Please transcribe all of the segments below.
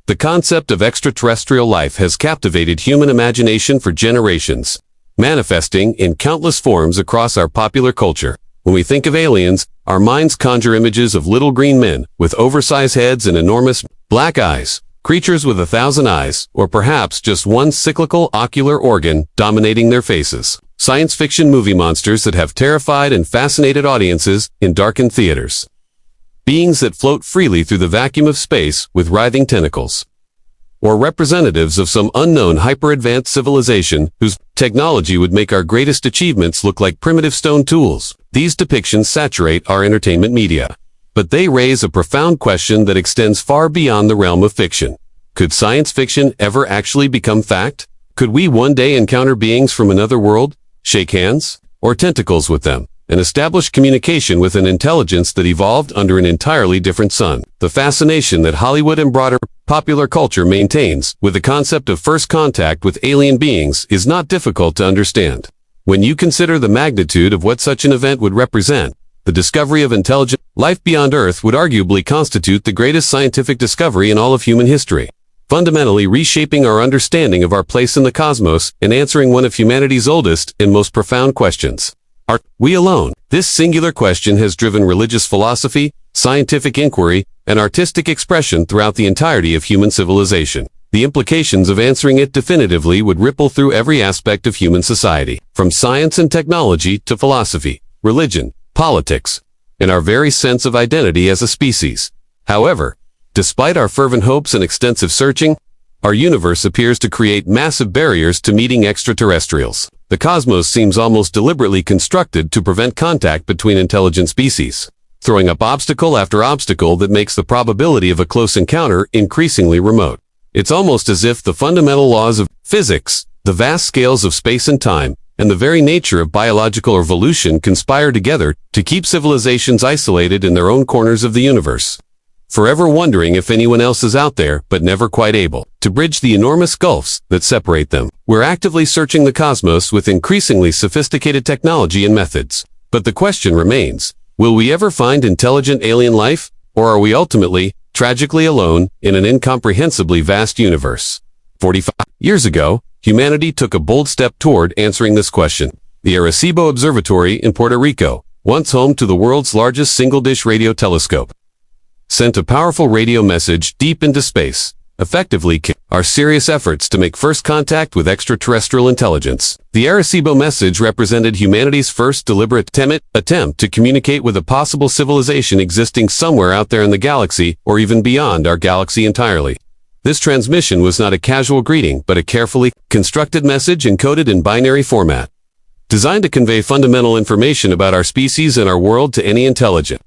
The concept of extraterrestrial life has captivated human imagination for generations, manifesting in countless forms across our popular culture. When we think of aliens, our minds conjure images of little green men with oversized heads and enormous black eyes, creatures with 1,000 eyes, or perhaps just one cyclical ocular organ dominating their faces. Science fiction movie monsters that have terrified and fascinated audiences in darkened theaters. Beings that float freely through the vacuum of space with writhing tentacles. Or representatives of some unknown hyper-advanced civilization whose technology would make our greatest achievements look like primitive stone tools. These depictions saturate our entertainment media. But they raise a profound question that extends far beyond the realm of fiction. Could science fiction ever actually become fact? Could we one day encounter beings from another world, shake hands, or tentacles with them, and establish communication with an intelligence that evolved under an entirely different sun? The fascination that Hollywood and broader popular culture maintains with the concept of first contact with alien beings is not difficult to understand. When you consider the magnitude of what such an event would represent, the discovery of intelligent life beyond Earth would arguably constitute the greatest scientific discovery in all of human history, fundamentally reshaping our understanding of our place in the cosmos and answering one of humanity's oldest and most profound questions. Are we alone? This singular question has driven religious philosophy, scientific inquiry, and artistic expression throughout the entirety of human civilization. The implications of answering it definitively would ripple through every aspect of human society, from science and technology to philosophy, religion, politics, and our very sense of identity as a species. However, despite our fervent hopes and extensive searching, our universe appears to create massive barriers to meeting extraterrestrials. The cosmos seems almost deliberately constructed to prevent contact between intelligent species, throwing up obstacle after obstacle that makes the probability of a close encounter increasingly remote. It's almost as if the fundamental laws of physics, the vast scales of space and time, and the very nature of biological evolution conspire together to keep civilizations isolated in their own corners of the universe, forever wondering if anyone else is out there, but never quite able to bridge the enormous gulfs that separate them. We're actively searching the cosmos with increasingly sophisticated technology and methods. But the question remains, will we ever find intelligent alien life, or are we ultimately, tragically alone, in an incomprehensibly vast universe? 45 years ago, humanity took a bold step toward answering this question. The Arecibo Observatory in Puerto Rico, once home to the world's largest single-dish radio telescope, sent a powerful radio message deep into space, effectively our serious efforts to make first contact with extraterrestrial intelligence. The Arecibo message represented humanity's first deliberate attempt to communicate with a possible civilization existing somewhere out there in the galaxy, or even beyond our galaxy entirely. This transmission was not a casual greeting, but a carefully constructed message encoded in binary format, designed to convey fundamental information about our species and our world to any intelligent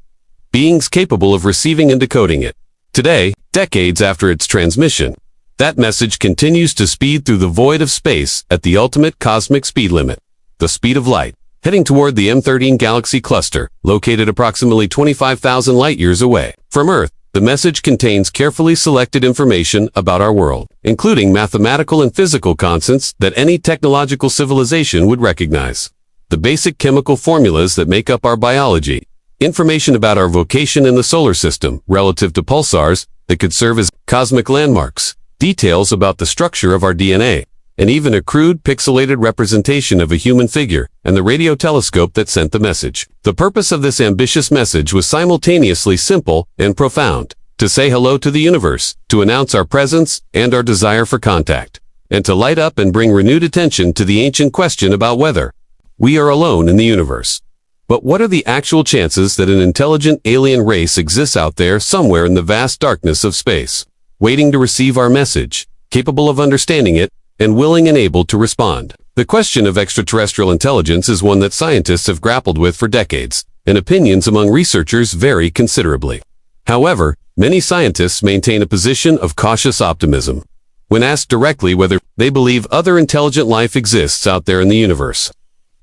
beings capable of receiving and decoding it. Today, decades after its transmission, that message continues to speed through the void of space at the ultimate cosmic speed limit, the speed of light, heading toward the M13 galaxy cluster, located approximately 25,000 light-years away from Earth. The message contains carefully selected information about our world, including mathematical and physical constants that any technological civilization would recognize, the basic chemical formulas that make up our biology, information about our vocation in the solar system relative to pulsars that could serve as cosmic landmarks, details about the structure of our DNA, and even a crude pixelated representation of a human figure and the radio telescope that sent the message. The purpose of this ambitious message was simultaneously simple and profound: to say hello to the universe, to announce our presence and our desire for contact, and to light up and bring renewed attention to the ancient question about whether we are alone in the universe. But what are the actual chances that an intelligent alien race exists out there somewhere in the vast darkness of space, waiting to receive our message, capable of understanding it, and willing and able to respond? The question of extraterrestrial intelligence is one that scientists have grappled with for decades, and opinions among researchers vary considerably. However, many scientists maintain a position of cautious optimism when asked directly whether they believe other intelligent life exists out there in the universe.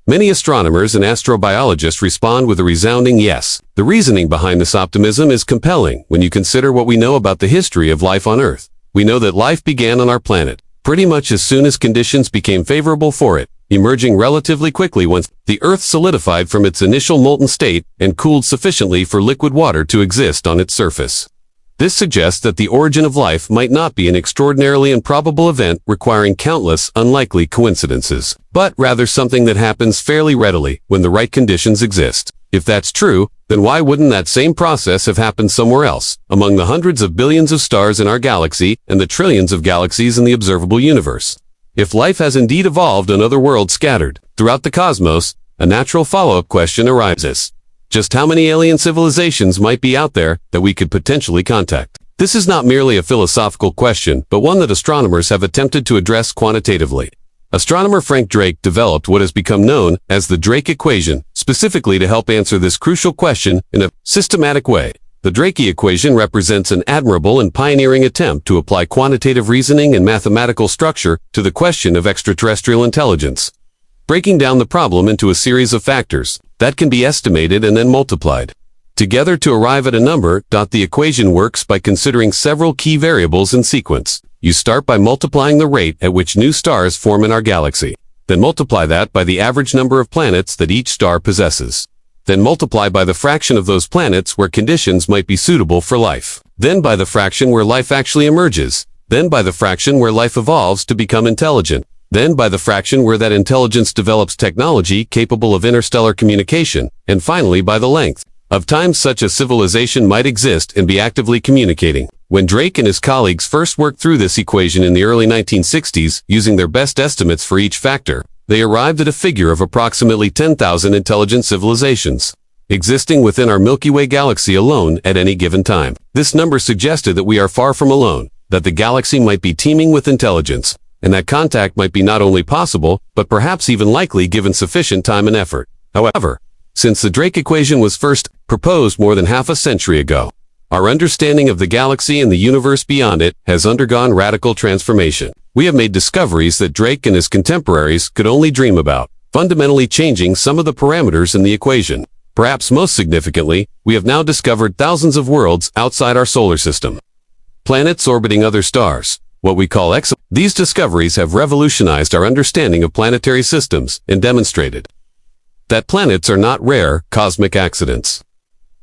Many astronomers and astrobiologists respond with a resounding yes. The reasoning behind this optimism is compelling when you consider what we know about the history of life on Earth. We know that life began on our planet pretty much as soon as conditions became favorable for it, emerging relatively quickly once the Earth solidified from its initial molten state and cooled sufficiently for liquid water to exist on its surface. This suggests that the origin of life might not be an extraordinarily improbable event requiring countless unlikely coincidences, but rather something that happens fairly readily when the right conditions exist. If that's true, then why wouldn't that same process have happened somewhere else, among the hundreds of billions of stars in our galaxy and the trillions of galaxies in the observable universe? If life has indeed evolved on other worlds scattered throughout the cosmos, a natural follow-up question arises. Just how many alien civilizations might be out there that we could potentially contact? This is not merely a philosophical question, but one that astronomers have attempted to address quantitatively. Astronomer Frank Drake developed what has become known as the Drake equation, specifically to help answer this crucial question in a systematic way. The Drake equation represents an admirable and pioneering attempt to apply quantitative reasoning and mathematical structure to the question of extraterrestrial intelligence, breaking down the problem into a series of factors that can be estimated and then multiplied together to arrive at a number. The equation works by considering several key variables in sequence. You start by multiplying the rate at which new stars form in our galaxy. Then multiply that by the average number of planets that each star possesses. Then multiply by the fraction of those planets where conditions might be suitable for life. Then by the fraction where life actually emerges. Then by the fraction where life evolves to become intelligent. Then by the fraction where that intelligence develops technology capable of interstellar communication. And finally by the length of time such a civilization might exist and be actively communicating. When Drake and his colleagues first worked through this equation in the early 1960s, using their best estimates for each factor, they arrived at a figure of approximately 10,000 intelligent civilizations existing within our Milky Way galaxy alone at any given time. This number suggested that we are far from alone, that the galaxy might be teeming with intelligence, and that contact might be not only possible, but perhaps even likely given sufficient time and effort. However, since the Drake equation was first proposed more than half a century ago, our understanding of the galaxy and the universe beyond it has undergone radical transformation. We have made discoveries that Drake and his contemporaries could only dream about, fundamentally changing some of the parameters in the equation. Perhaps most significantly, we have now discovered thousands of worlds outside our solar system. Planets orbiting other stars, what we call exoplanets. These discoveries have revolutionized our understanding of planetary systems and demonstrated that planets are not rare cosmic accidents,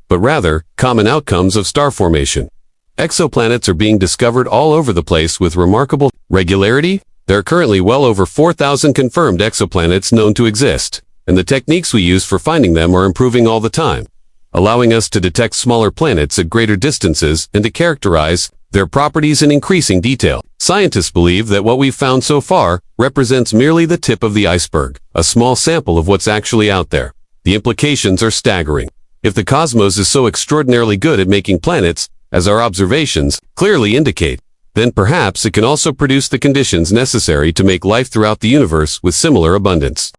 but rather common outcomes of star formation. Exoplanets are being discovered all over the place with remarkable regularity. There are currently well over 4,000 confirmed exoplanets known to exist, and the techniques we use for finding them are improving all the time, allowing us to detect smaller planets at greater distances and to characterize their properties in increasing detail. Scientists believe that what we've found so far represents merely the tip of the iceberg, a small sample of what's actually out there. The implications are staggering. If the cosmos is so extraordinarily good at making planets, as our observations clearly indicate, then perhaps it can also produce the conditions necessary to make life throughout the universe with similar abundance.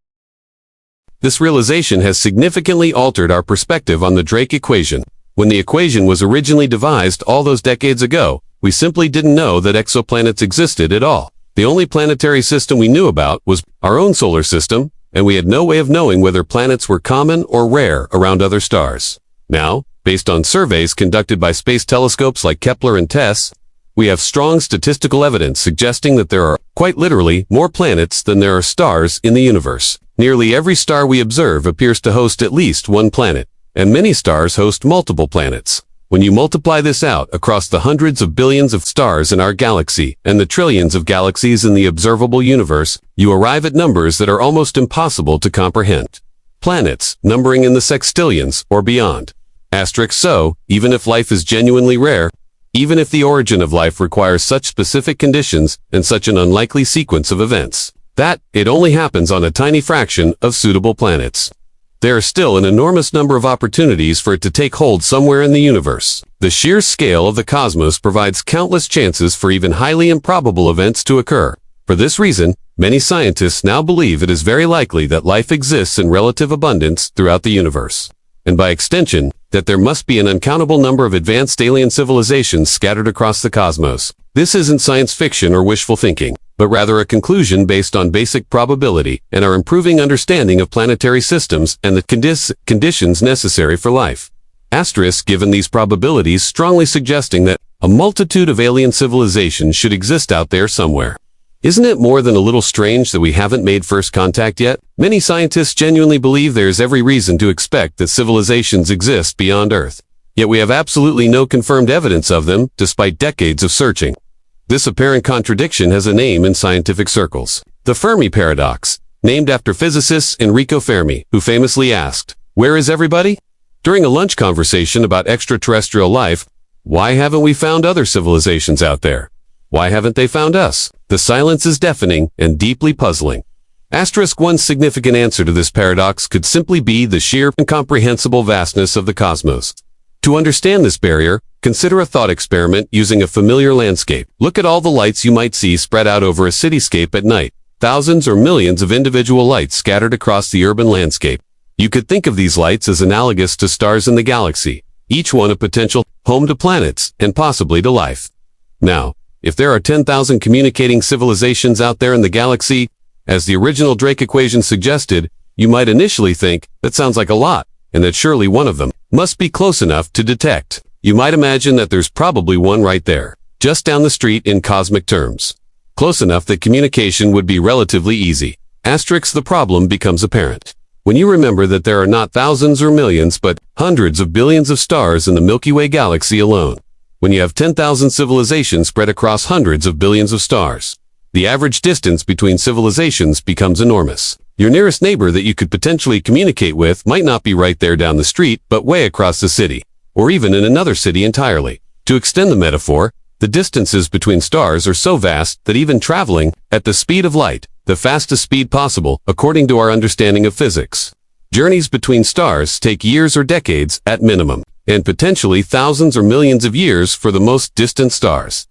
This realization has significantly altered our perspective on the Drake equation. When the equation was originally devised all those decades ago, we simply didn't know that exoplanets existed at all. The only planetary system we knew about was our own solar system, and we had no way of knowing whether planets were common or rare around other stars. Now, based on surveys conducted by space telescopes like Kepler and TESS, we have strong statistical evidence suggesting that there are, quite literally, more planets than there are stars in the universe. Nearly every star we observe appears to host at least one planet, and many stars host multiple planets. When you multiply this out across the hundreds of billions of stars in our galaxy and the trillions of galaxies in the observable universe, you arrive at numbers that are almost impossible to comprehend. Planets numbering in the sextillions or beyond. So, even if life is genuinely rare, even if the origin of life requires such specific conditions and such an unlikely sequence of events, that it only happens on a tiny fraction of suitable planets, there are still an enormous number of opportunities for it to take hold somewhere in the universe. The sheer scale of the cosmos provides countless chances for even highly improbable events to occur. For this reason, many scientists now believe it is very likely that life exists in relative abundance throughout the universe, and by extension, that there must be an uncountable number of advanced alien civilizations scattered across the cosmos. This isn't science fiction or wishful thinking, but rather a conclusion based on basic probability and our improving understanding of planetary systems and the conditions necessary for life. Given these probabilities strongly suggesting that a multitude of alien civilizations should exist out there somewhere. Isn't it more than a little strange that we haven't made first contact yet? Many scientists genuinely believe there is every reason to expect that civilizations exist beyond Earth. yet we have absolutely no confirmed evidence of them despite decades of searching. This apparent contradiction has a name in scientific circles: the Fermi paradox, named after physicist Enrico Fermi, who famously asked, "Where is everybody?" During a lunch conversation about extraterrestrial life, why haven't we found other civilizations out there? Why haven't they found us? The silence is deafening and deeply puzzling. One significant answer to this paradox could simply be the sheer incomprehensible vastness of the cosmos. To understand this barrier, consider a thought experiment using a familiar landscape. Look at all the lights you might see spread out over a cityscape at night. Thousands or millions of individual lights scattered across the urban landscape. You could think of these lights as analogous to stars in the galaxy, each one a potential home to planets and possibly to life. Now, if there are 10,000 communicating civilizations out there in the galaxy, as the original Drake equation suggested, you might initially think, that sounds like a lot, and that surely one of them must be close enough to detect. You might imagine that there's probably one right there, just down the street in cosmic terms. Close enough that communication would be relatively easy. The problem becomes apparent when you remember that there are not thousands or millions but hundreds of billions of stars in the Milky Way galaxy alone. When you have 10,000 civilizations spread across hundreds of billions of stars, the average distance between civilizations becomes enormous. Your nearest neighbor that you could potentially communicate with might not be right there down the street, but way across the city, or even in another city entirely. To extend the metaphor, the distances between stars are so vast that even traveling at the speed of light, the fastest speed possible according to our understanding of physics, journeys between stars take years or decades at minimum, and potentially thousands or millions of years for the most distant stars.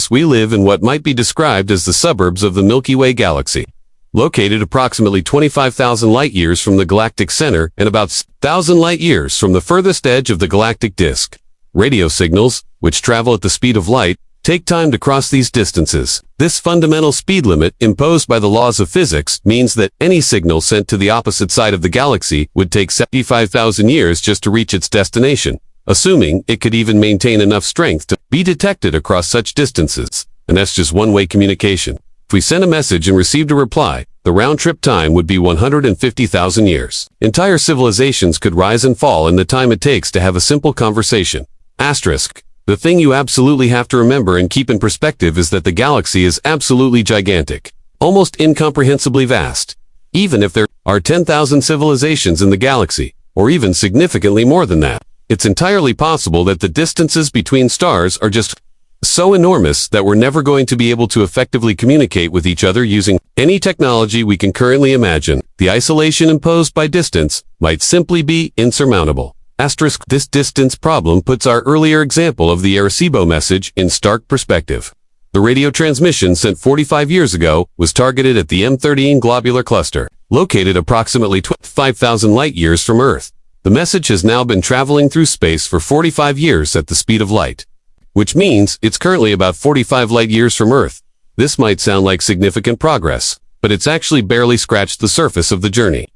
We live in what might be described as the suburbs of the Milky Way galaxy, located approximately 25,000 light-years from the galactic center and about 1,000 light-years from the furthest edge of the galactic disk. Radio signals, which travel at the speed of light, take time to cross these distances. This fundamental speed limit imposed by the laws of physics means that any signal sent to the opposite side of the galaxy would take 75,000 years just to reach its destination, assuming it could even maintain enough strength to be detected across such distances. And that's just one-way communication. If we sent a message and received a reply, the round-trip time would be 150,000 years. Entire civilizations could rise and fall in the time it takes to have a simple conversation. The thing you absolutely have to remember and keep in perspective is that the galaxy is absolutely gigantic, almost incomprehensibly vast. Even if there are 10,000 civilizations in the galaxy, or even significantly more than that, it's entirely possible that the distances between stars are just so enormous that we're never going to be able to effectively communicate with each other using any technology we can currently imagine. The isolation imposed by distance might simply be insurmountable. This distance problem puts our earlier example of the Arecibo message in stark perspective. The radio transmission sent 45 years ago was targeted at the M13 globular cluster, located approximately 5,000 light-years from Earth. The message has now been traveling through space for 45 years at the speed of light, which means it's currently about 45 light-years from Earth. This might sound like significant progress, but it's actually barely scratched the surface of the journey.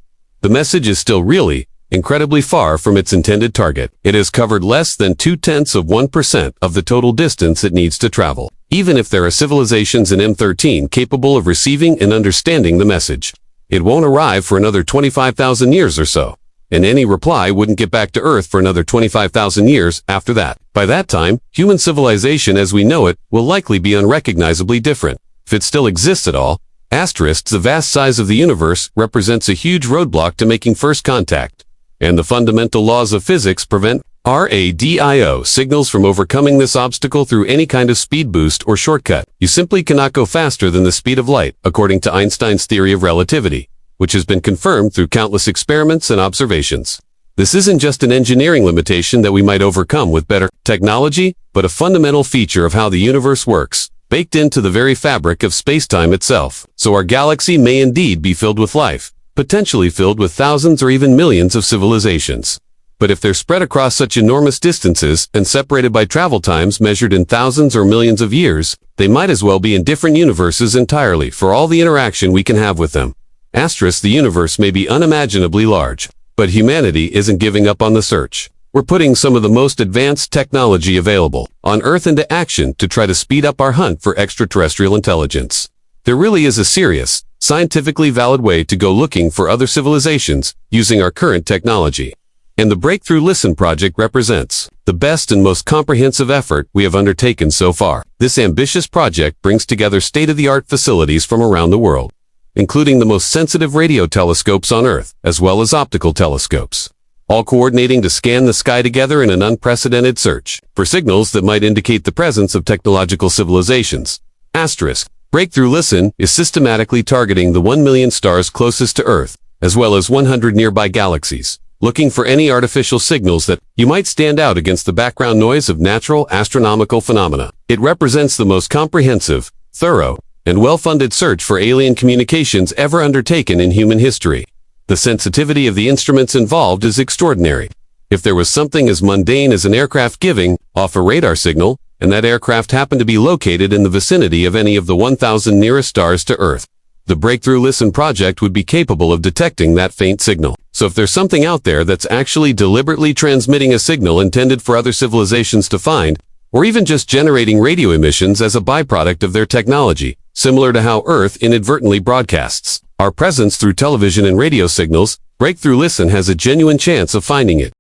The message is still really incredibly far from its intended target. It has covered less than 0.2% of the total distance it needs to travel, even if there are civilizations in M13 capable of receiving and understanding the message. It won't arrive for another 25,000 years or so, and any reply wouldn't get back to Earth for another 25,000 years after that. By that time, human civilization as we know it will likely be unrecognizably different, if it still exists at all. The vast size of the universe represents a huge roadblock to making first contact, and the fundamental laws of physics prevent radio signals from overcoming this obstacle through any kind of speed boost or shortcut. You simply cannot go faster than the speed of light, according to Einstein's theory of relativity, which has been confirmed through countless experiments and observations. This isn't just an engineering limitation that we might overcome with better technology, but a fundamental feature of how the universe works, baked into the very fabric of space-time itself. So our galaxy may indeed be filled with life, potentially filled with thousands or even millions of civilizations. But if they're spread across such enormous distances and separated by travel times measured in thousands or millions of years, they might as well be in different universes entirely for all the interaction we can have with them. The universe may be unimaginably large, but humanity isn't giving up on the search. We're putting some of the most advanced technology available on Earth into action to try to speed up our hunt for extraterrestrial intelligence. There really is a serious, scientifically valid way to go looking for other civilizations using our current technology. And the Breakthrough Listen project represents the best and most comprehensive effort we have undertaken so far. This ambitious project brings together state-of-the-art facilities from around the world, including the most sensitive radio telescopes on Earth, as well as optical telescopes, all coordinating to scan the sky together in an unprecedented search for signals that might indicate the presence of technological civilizations. Asterisk. Breakthrough Listen is systematically targeting the 1 million stars closest to Earth, as well as 100 nearby galaxies, looking for any artificial signals that you might stand out against the background noise of natural astronomical phenomena. It represents the most comprehensive, thorough, and well-funded search for alien communications ever undertaken in human history. The sensitivity of the instruments involved is extraordinary. If there was something as mundane as an aircraft giving off a radar signal, and that aircraft happened to be located in the vicinity of any of the 1,000 nearest stars to Earth, the Breakthrough Listen project would be capable of detecting that faint signal. So if there's something out there that's actually deliberately transmitting a signal intended for other civilizations to find, or even just generating radio emissions as a byproduct of their technology, similar to how Earth inadvertently broadcasts our presence through television and radio signals, Breakthrough Listen has a genuine chance of finding it.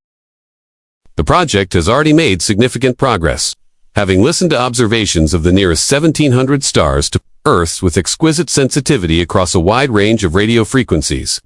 The project has already made significant progress, having listened to observations of the nearest 1,700 stars to Earth's with exquisite sensitivity across a wide range of radio frequencies.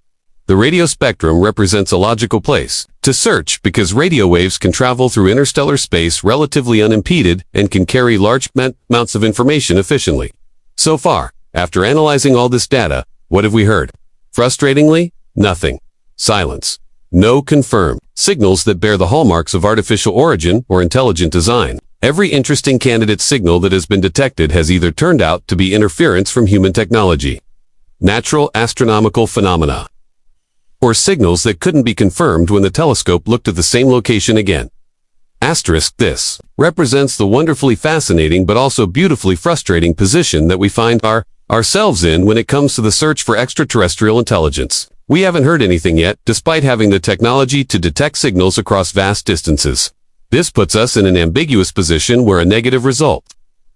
The radio spectrum represents a logical place to search because radio waves can travel through interstellar space relatively unimpeded and can carry large amounts of information efficiently. So far, after analyzing all this data, what have we heard? Frustratingly, nothing. Silence. No confirmed signals that bear the hallmarks of artificial origin or intelligent design. Every interesting candidate signal that has been detected has either turned out to be interference from human technology, natural astronomical phenomena, or signals that couldn't be confirmed when the telescope looked at the same location again. Asterisk. This represents the wonderfully fascinating but also beautifully frustrating position that we find ourselves in when it comes to the search for extraterrestrial intelligence. We haven't heard anything yet, despite having the technology to detect signals across vast distances. This puts us in an ambiguous position where a negative result,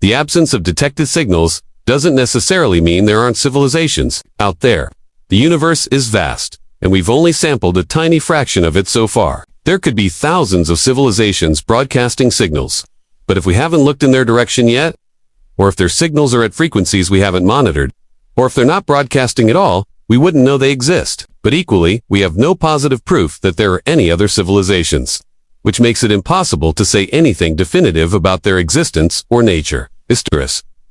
the absence of detected signals, doesn't necessarily mean there aren't civilizations out there. The universe is vast, and we've only sampled a tiny fraction of it so far. There could be thousands of civilizations broadcasting signals, but if we haven't looked in their direction yet, or if their signals are at frequencies we haven't monitored, or if they're not broadcasting at all, we wouldn't know they exist. But equally, we have no positive proof that there are any other civilizations, which makes it impossible to say anything definitive about their existence or nature.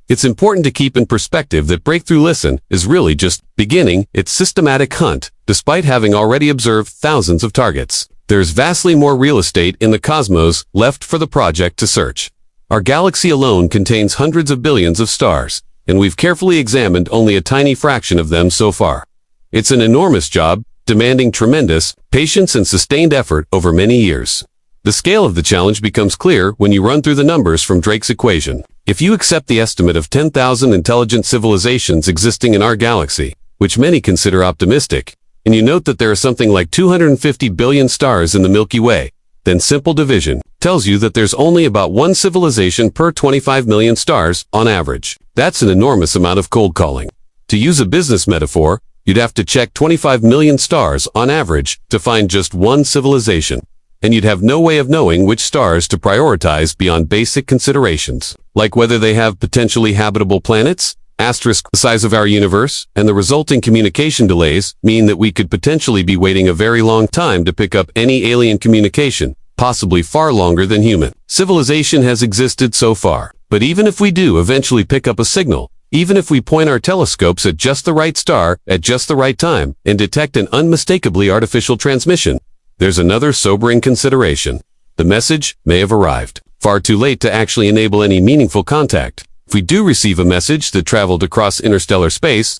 It's important to keep in perspective that Breakthrough Listen is really just beginning its systematic hunt, despite having already observed thousands of targets. There's vastly more real estate in the cosmos left for the project to search. Our galaxy alone contains hundreds of billions of stars, and we've carefully examined only a tiny fraction of them so far. It's an enormous job, demanding tremendous patience and sustained effort over many years. The scale of the challenge becomes clear when you run through the numbers from Drake's equation. If you accept the estimate of 10,000 intelligent civilizations existing in our galaxy, which many consider optimistic, and you note that there are something like 250 billion stars in the Milky Way, then simple division tells you that there's only about one civilization per 25 million stars on average. That's an enormous amount of cold calling. To use a business metaphor, you'd have to check 25 million stars on average to find just one civilization, and you'd have no way of knowing which stars to prioritize beyond basic considerations, like whether they have potentially habitable planets. Asterisk. The size of our universe and the resulting communication delays mean that we could potentially be waiting a very long time to pick up any alien communication, possibly far longer than human civilization has existed so far. But even if we do eventually pick up a signal, even if we point our telescopes at just the right star at just the right time and detect an unmistakably artificial transmission, there's another sobering consideration. The message may have arrived far too late to actually enable any meaningful contact. If we do receive a message that traveled across interstellar space,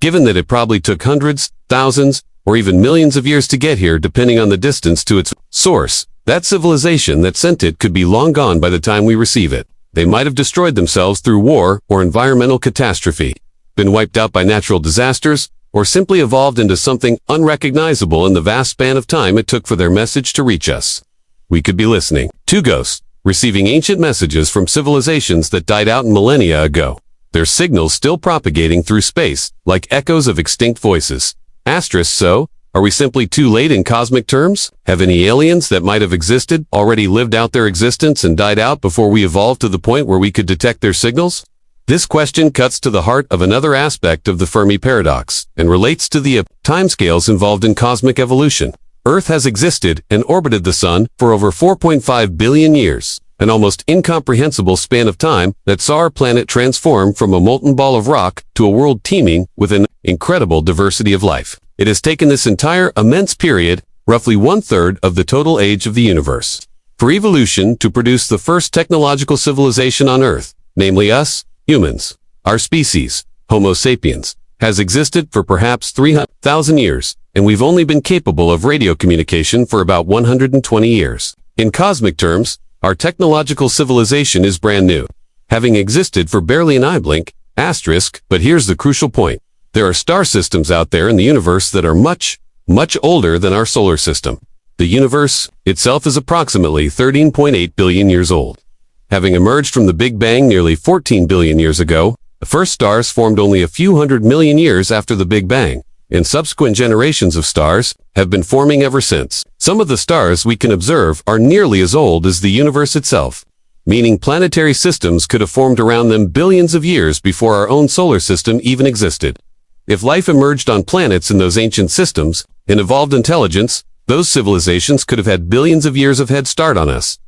given that it probably took hundreds, thousands, or even millions of years to get here depending on the distance to its source, that civilization that sent it could be long gone by the time we receive it. They might have destroyed themselves through war or environmental catastrophe, been wiped out by natural disasters, or simply evolved into something unrecognizable in the vast span of time it took for their message to reach us. We could be listening to ghosts, receiving ancient messages from civilizations that died out millennia ago, their signals still propagating through space, like echoes of extinct voices. Asterisk. So, Are we simply too late in cosmic terms? Have any aliens that might have existed already lived out their existence and died out before we evolved to the point where we could detect their signals? This question cuts to the heart of another aspect of the Fermi paradox and relates to the timescales involved in cosmic evolution. Earth has existed and orbited the Sun for over 4.5 billion years, an almost incomprehensible span of time that saw our planet transform from a molten ball of rock to a world teeming with an incredible diversity of life. It has taken this entire immense period, roughly one-third of the total age of the universe, for evolution to produce the first technological civilization on Earth, namely us, humans. Our species, Homo sapiens, has existed for perhaps 300,000 years, and we've only been capable of radio communication for about 120 years. In cosmic terms, our technological civilization is brand new, having existed for barely an eye blink, but here's the crucial point. There are star systems out there in the universe that are much, much older than our solar system. The universe itself is approximately 13.8 billion years old. Having emerged from the Big Bang nearly 14 billion years ago, the first stars formed only a few 100 million years after the Big Bang, and subsequent generations of stars have been forming ever since. Some of the stars we can observe are nearly as old as the universe itself, meaning planetary systems could have formed around them billions of years before our own solar system even existed. If life emerged on planets in those ancient systems and evolved intelligence, those civilizations could have had billions of years of head start on us.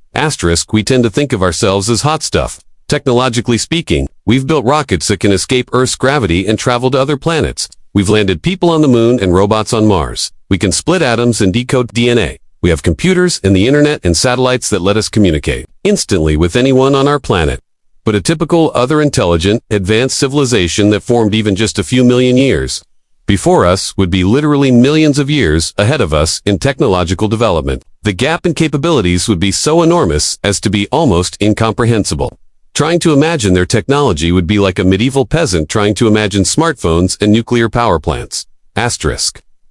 We tend to think of ourselves as hot stuff. Technologically speaking, we've built rockets that can escape Earth's gravity and travel to other planets. We've landed people on the moon and robots on Mars. We can split atoms and decode DNA. We have computers and the internet and satellites that let us communicate instantly with anyone on our planet. But a typical other intelligent, advanced civilization that formed even just a few million years before us would be literally millions of years ahead of us in technological development. The gap in capabilities would be so enormous as to be almost incomprehensible. Trying to imagine their technology would be like a medieval peasant trying to imagine smartphones and nuclear power plants.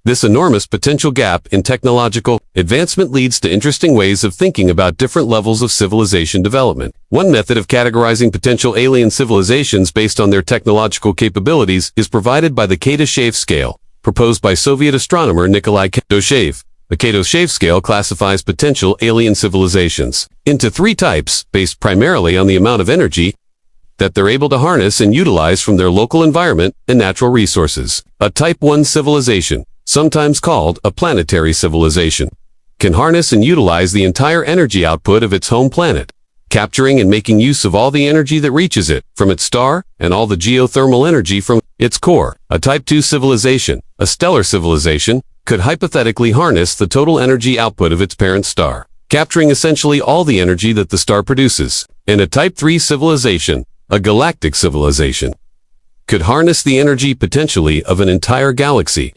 This enormous potential gap in technological advancement leads to interesting ways of thinking about different levels of civilization development. One method of categorizing potential alien civilizations based on their technological capabilities is provided by the Kardashev scale, proposed by Soviet astronomer Nikolai Kardashev. The Kardashev scale classifies potential alien civilizations into three types based primarily on the amount of energy that they're able to harness and utilize from their local environment and natural resources. A Type 1 civilization, sometimes called a planetary civilization, can harness and utilize the entire energy output of its home planet, capturing and making use of all the energy that reaches it from its star and all the geothermal energy from its core. A Type 2 civilization, a stellar civilization, could hypothetically harness the total energy output of its parent star, capturing essentially all the energy that the star produces. And a Type 3 civilization, a galactic civilization, could harness the energy potentially of an entire galaxy,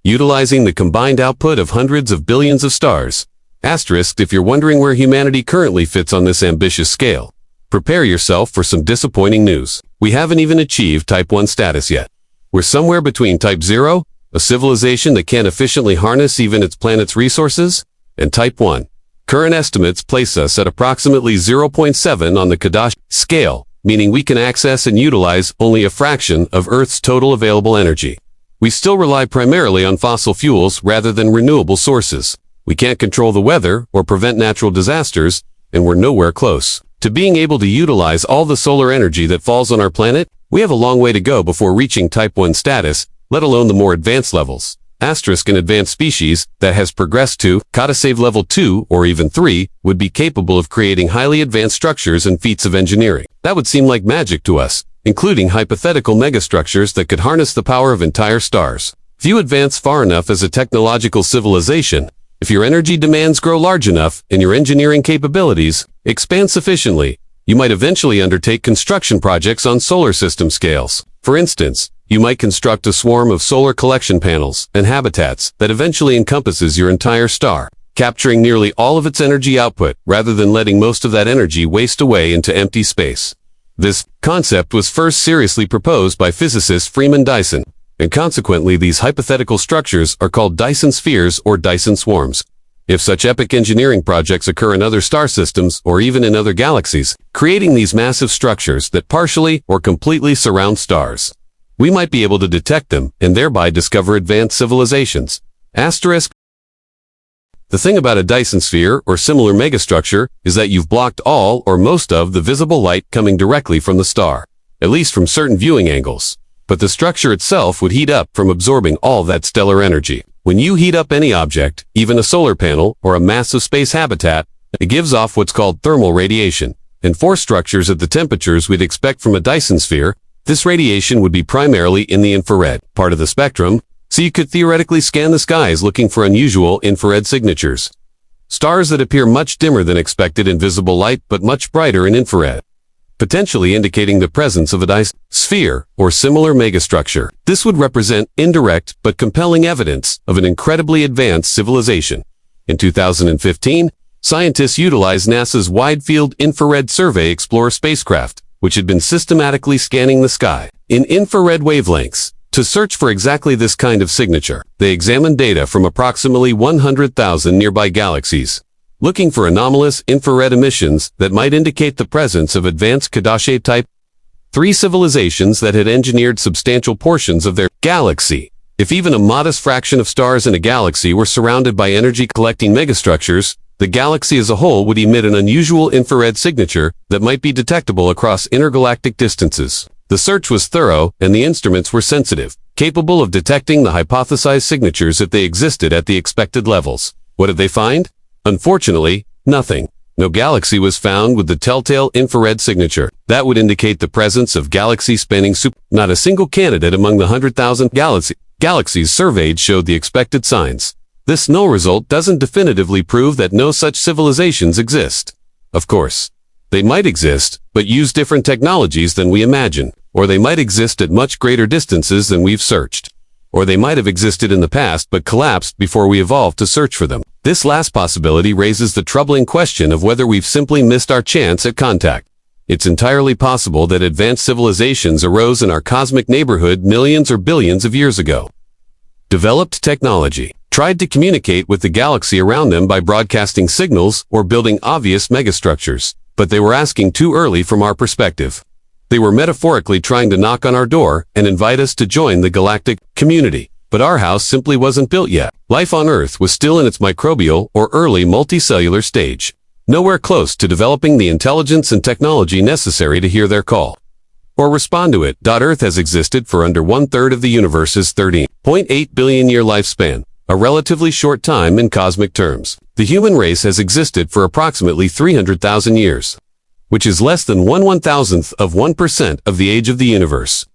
utilizing the combined output of hundreds of billions of stars. If you're wondering where humanity currently fits on this ambitious scale, prepare yourself for some disappointing news. We haven't even achieved Type 1 status yet. We're somewhere between Type 0, a civilization that can't efficiently harness even its planet's resources, and Type 1. Current estimates place us at approximately 0.7 on the Kardashev scale, meaning we can access and utilize only a fraction of Earth's total available energy. We still rely primarily on fossil fuels rather than renewable sources. We can't control the weather or prevent natural disasters, and we're nowhere close to being able to utilize all the solar energy that falls on our planet. We have a long way to go before reaching Type 1 status, let alone the more advanced levels. An advanced species that has progressed to Kardashev level 2 or even 3 would be capable of creating highly advanced structures and feats of engineering. That would seem like magic to us, including hypothetical megastructures that could harness the power of entire stars. If you advance far enough as a technological civilization, if your energy demands grow large enough and your engineering capabilities expand sufficiently, you might eventually undertake construction projects on solar system scales. For instance, you might construct a swarm of solar collection panels and habitats that eventually encompasses your entire star, capturing nearly all of its energy output rather than letting most of that energy waste away into empty space. This concept was first seriously proposed by physicist Freeman Dyson, and consequently these hypothetical structures are called Dyson spheres or Dyson swarms. If such epic engineering projects occur in other star systems or even in other galaxies, creating these massive structures that partially or completely surround stars, we might be able to detect them and thereby discover advanced civilizations. Asterisk. The thing about a Dyson sphere or similar megastructure is that you've blocked all or most of the visible light coming directly from the star, at least from certain viewing angles. But the structure itself would heat up from absorbing all that stellar energy. When you heat up any object, even a solar panel or a massive space habitat, it gives off what's called thermal radiation. And for structures at the temperatures we'd expect from a Dyson sphere, this radiation would be primarily in the infrared part of the spectrum, so you could theoretically scan the skies looking for unusual infrared signatures. Stars that appear much dimmer than expected in visible light but much brighter in infrared, potentially indicating the presence of a Dyson sphere or similar megastructure. This would represent indirect but compelling evidence of an incredibly advanced civilization. In 2015, scientists utilized NASA's Wide Field Infrared Survey Explorer spacecraft, which had been systematically scanning the sky in infrared wavelengths to search for exactly this kind of signature. They examined data from approximately 100,000 nearby galaxies, looking for anomalous infrared emissions that might indicate the presence of advanced Kardashev Type 3 civilizations that had engineered substantial portions of their galaxy. If even a modest fraction of stars in a galaxy were surrounded by energy-collecting megastructures, the galaxy as a whole would emit an unusual infrared signature that might be detectable across intergalactic distances. The search was thorough, and the instruments were sensitive, capable of detecting the hypothesized signatures if they existed at the expected levels. What did they find? Unfortunately, nothing. No galaxy was found with the telltale infrared signature. That would indicate the presence of galaxy-spanning Not a single candidate among the 100,000 galaxies surveyed showed the expected signs. This null result doesn't definitively prove that no such civilizations exist. Of course, they might exist, but use different technologies than we imagine. Or they might exist at much greater distances than we've searched. Or they might have existed in the past but collapsed before we evolved to search for them. This last possibility raises the troubling question of whether we've simply missed our chance at contact. It's entirely possible that advanced civilizations arose in our cosmic neighborhood millions or billions of years ago. Developed technology, tried to communicate with the galaxy around them by broadcasting signals or building obvious megastructures, but they were asking too early from our perspective. They were metaphorically trying to knock on our door and invite us to join the galactic community. But our house simply wasn't built yet. Life on Earth was still in its microbial or early multicellular stage, nowhere close to developing the intelligence and technology necessary to hear their call or respond to it. Earth has existed for under 1/3 of the universe's 13.8 billion year lifespan, a relatively short time in cosmic terms. The human race has existed for approximately 300,000 years, which is less than 1/1000th of 1% of the age of the universe.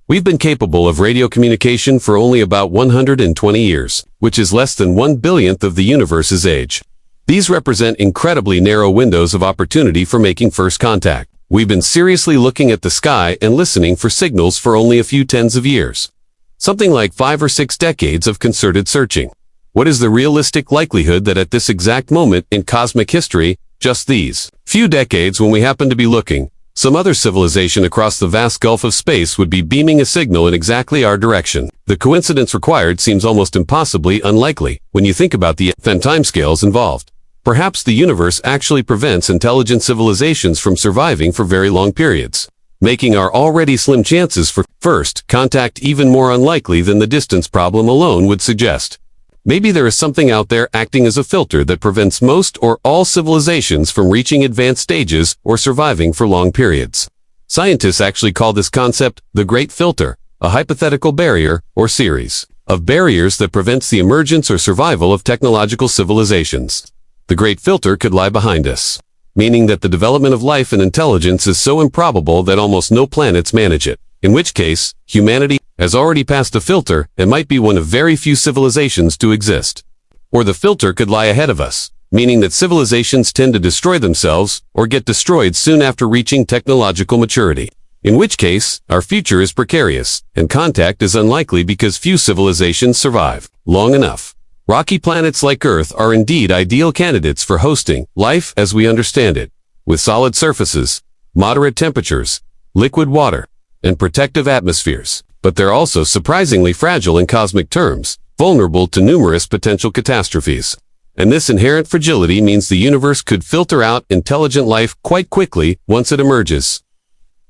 We've been capable of radio communication for only about 120 years, which is less than 1/1000th of the universe's age. These represent incredibly narrow windows of opportunity for making first contact. We've been seriously looking at the sky and listening for signals for only a few tens of years. Something like 5 or 6 decades of concerted searching. What is the realistic likelihood that at this exact moment in cosmic history, just these few decades when we happen to be looking, some other civilization across the vast gulf of space would be beaming a signal in exactly our direction? The coincidence required seems almost impossibly unlikely when you think about the timescales involved. Perhaps the universe actually prevents intelligent civilizations from surviving for very long periods, making our already slim chances for first contact even more unlikely than the distance problem alone would suggest. Maybe there is something out there acting as a filter that prevents most or all civilizations from reaching advanced stages or surviving for long periods. Scientists actually call this concept the Great Filter, a hypothetical barrier or series of barriers that prevents the emergence or survival of technological civilizations. The Great Filter could lie behind us, meaning that the development of life and intelligence is so improbable that almost no planets manage it. In which case, humanity has already passed the filter and might be one of very few civilizations to exist. Or the filter could lie ahead of us, meaning that civilizations tend to destroy themselves or get destroyed soon after reaching technological maturity. In which case, our future is precarious, and contact is unlikely because few civilizations survive long enough. Rocky planets like Earth are indeed ideal candidates for hosting life as we understand it, with solid surfaces, moderate temperatures, liquid water, and protective atmospheres. But they're also surprisingly fragile in cosmic terms, vulnerable to numerous potential catastrophes. And this inherent fragility means the universe could filter out intelligent life quite quickly once it emerges,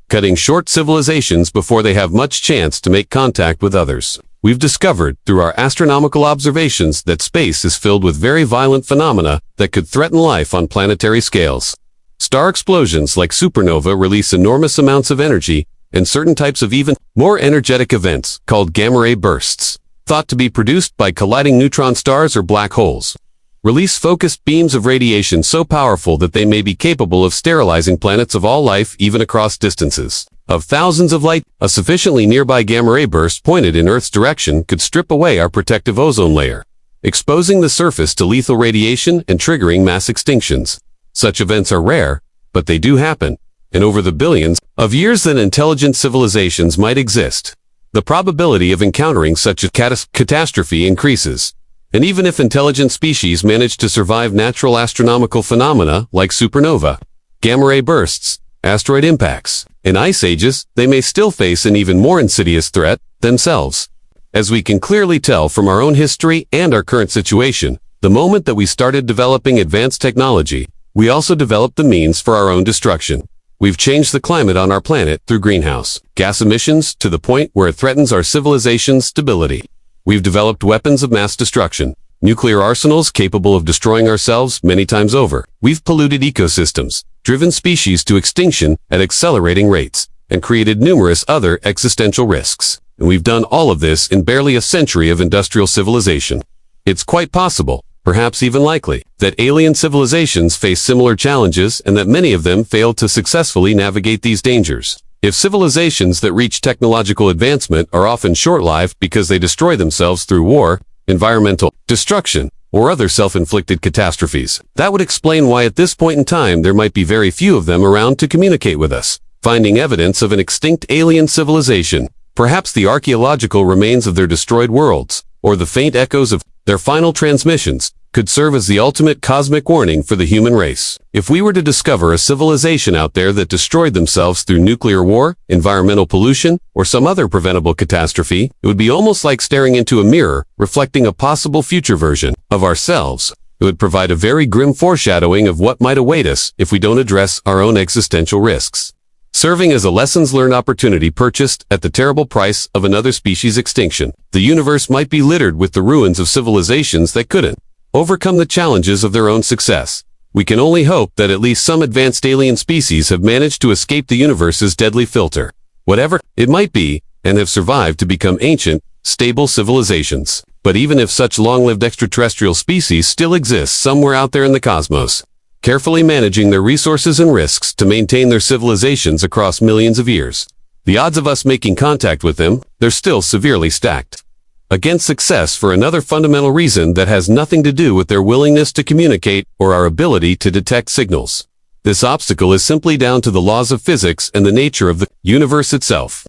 cutting short civilizations before they have much chance to make contact with others. We've discovered, through our astronomical observations, that space is filled with very violent phenomena that could threaten life on planetary scales. Star explosions like supernova release enormous amounts of energy, and certain types of even more energetic events, called gamma-ray bursts, thought to be produced by colliding neutron stars or black holes, release focused beams of radiation so powerful that they may be capable of sterilizing planets of all life even across distances of thousands of light. A sufficiently nearby gamma-ray burst pointed in Earth's direction could strip away our protective ozone layer, exposing the surface to lethal radiation and triggering mass extinctions. Such events are rare, but they do happen, and over the billions of years that intelligent civilizations might exist, the probability of encountering such a catastrophe increases. And even if intelligent species manage to survive natural astronomical phenomena like supernova, gamma-ray bursts, asteroid impacts, and ice ages, they may still face an even more insidious threat themselves. As we can clearly tell from our own history and our current situation, the moment that we started developing advanced technology, we also developed the means for our own destruction. We've changed the climate on our planet through greenhouse gas emissions to the point where it threatens our civilization's stability. We've developed weapons of mass destruction, nuclear arsenals capable of destroying ourselves many times over. We've polluted ecosystems, driven species to extinction at accelerating rates, and created numerous other existential risks. And we've done all of this in barely a century of industrial civilization. It's quite possible, perhaps even likely, that alien civilizations face similar challenges and that many of them failed to successfully navigate these dangers. If civilizations that reach technological advancement are often short-lived because they destroy themselves through war, environmental destruction, or other self-inflicted catastrophes, that would explain why at this point in time there might be very few of them around to communicate with us. Finding evidence of an extinct alien civilization, perhaps the archaeological remains of their destroyed worlds, or the faint echoes of their final transmissions, could serve as the ultimate cosmic warning for the human race. If we were to discover a civilization out there that destroyed themselves through nuclear war, environmental pollution, or some other preventable catastrophe, it would be almost like staring into a mirror, reflecting a possible future version of ourselves. It would provide a very grim foreshadowing of what might await us if we don't address our own existential risks, serving as a lessons learned opportunity purchased at the terrible price of another species' extinction. The universe might be littered with the ruins of civilizations that couldn't overcome the challenges of their own success. We can only hope that at least some advanced alien species have managed to escape the universe's deadly filter, whatever it might be, and have survived to become ancient, stable civilizations. But even if such long-lived extraterrestrial species still exist somewhere out there in the cosmos, carefully managing their resources and risks to maintain their civilizations across millions of years, the odds of us making contact with them, they're still severely stacked against success for another fundamental reason that has nothing to do with their willingness to communicate or our ability to detect signals. This obstacle is simply down to the laws of physics and the nature of the universe itself.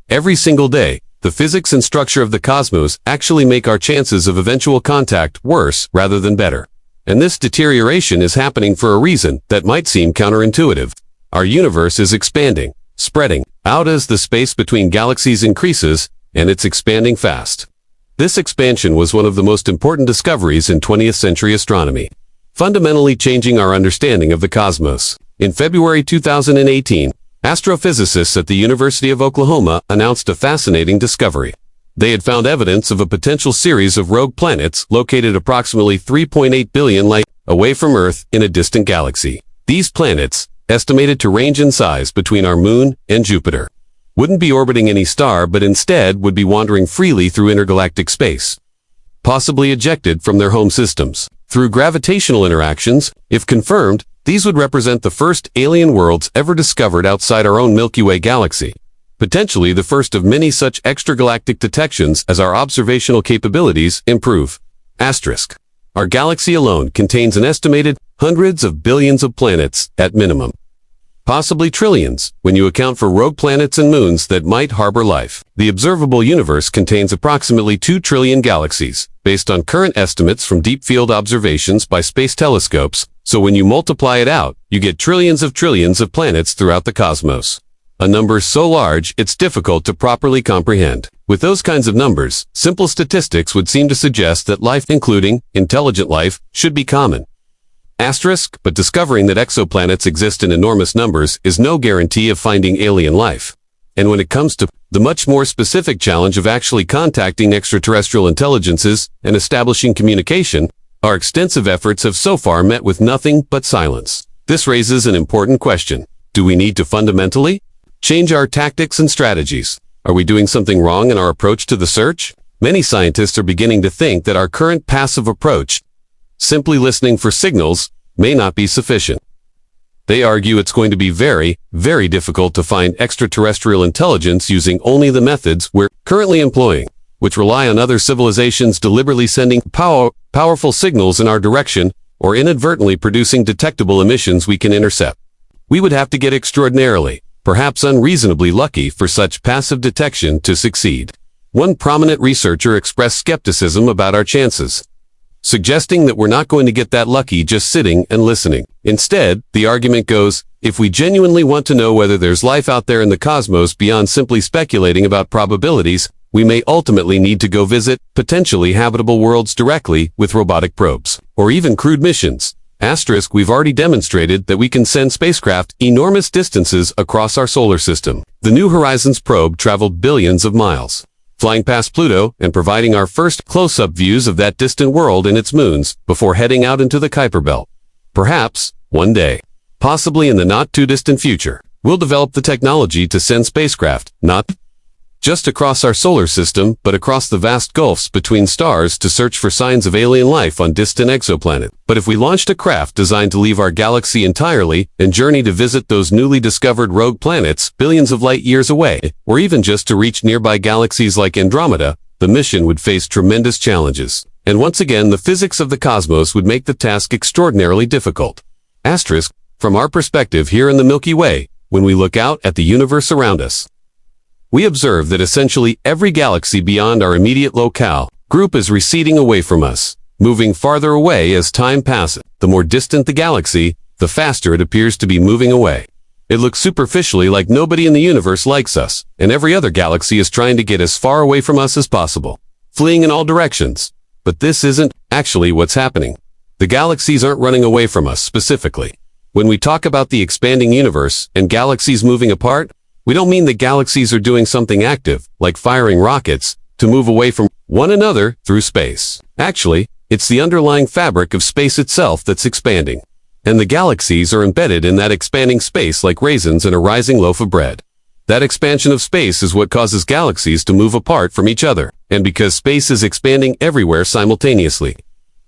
Every single day, the physics and structure of the cosmos actually make our chances of eventual contact worse rather than better. And this deterioration is happening for a reason that might seem counterintuitive. Our universe is expanding, spreading out as the space between galaxies increases, and it's expanding fast. This expansion was one of the most important discoveries in 20th century astronomy, fundamentally changing our understanding of the cosmos. In February 2018, astrophysicists at the University of Oklahoma announced a fascinating discovery. They had found evidence of a potential series of rogue planets located approximately 3.8 billion light away from Earth in a distant galaxy. These planets, estimated to range in size between our Moon and Jupiter, wouldn't be orbiting any star but instead would be wandering freely through intergalactic space, possibly ejected from their home systems. Through gravitational interactions, if confirmed, these would represent the first alien worlds ever discovered outside our own Milky Way galaxy, potentially the first of many such extragalactic detections as our observational capabilities improve. Asterisk. Our galaxy alone contains an estimated hundreds of billions of planets at minimum, possibly trillions, when you account for rogue planets and moons that might harbor life. The observable universe contains approximately 2 trillion galaxies, based on current estimates from deep field observations by space telescopes, so when you multiply it out, you get trillions of planets throughout the cosmos. A number so large, it's difficult to properly comprehend. With those kinds of numbers, simple statistics would seem to suggest that life, including intelligent life, should be common. Asterisk, but discovering that exoplanets exist in enormous numbers is no guarantee of finding alien life. And when it comes to the much more specific challenge of actually contacting extraterrestrial intelligences and establishing communication, our extensive efforts have so far met with nothing but silence. This raises an important question. Do we need to fundamentally change our tactics and strategies? Are we doing something wrong in our approach to the search? Many scientists are beginning to think that our current passive approach, simply listening for signals, may not be sufficient. They argue it's going to be very, very difficult to find extraterrestrial intelligence using only the methods we're currently employing, which rely on other civilizations deliberately sending powerful signals in our direction or inadvertently producing detectable emissions we can intercept. We would have to get extraordinarily, perhaps unreasonably lucky for such passive detection to succeed. One prominent researcher expressed skepticism about our chances, suggesting that we're not going to get that lucky just sitting and listening. Instead, the argument goes, if we genuinely want to know whether there's life out there in the cosmos beyond simply speculating about probabilities, we may ultimately need to go visit potentially habitable worlds directly with robotic probes, or even crewed missions. Asterisk, we've already demonstrated that we can send spacecraft enormous distances across our solar system. The New Horizons probe traveled billions of miles, flying past Pluto and providing our first close-up views of that distant world and its moons before heading out into the Kuiper Belt. Perhaps, one day, possibly in the not-too-distant future, we'll develop the technology to send spacecraft, not just across our solar system, but across the vast gulfs between stars to search for signs of alien life on distant exoplanets. But if we launched a craft designed to leave our galaxy entirely and journey to visit those newly discovered rogue planets billions of light years away, or even just to reach nearby galaxies like Andromeda, the mission would face tremendous challenges. And once again, the physics of the cosmos would make the task extraordinarily difficult. Asterisk, from our perspective here in the Milky Way, when we look out at the universe around us, we observe that essentially every galaxy beyond our immediate locale group is receding away from us, moving farther away as time passes. The more distant the galaxy, the faster it appears to be moving away. It looks superficially like nobody in the universe likes us, and every other galaxy is trying to get as far away from us as possible, fleeing in all directions. But this isn't actually what's happening. The galaxies aren't running away from us specifically. When we talk about the expanding universe and galaxies moving apart, we don't mean that galaxies are doing something active, like firing rockets, to move away from one another through space. Actually, it's the underlying fabric of space itself that's expanding. And the galaxies are embedded in that expanding space like raisins in a rising loaf of bread. That expansion of space is what causes galaxies to move apart from each other. And because space is expanding everywhere simultaneously,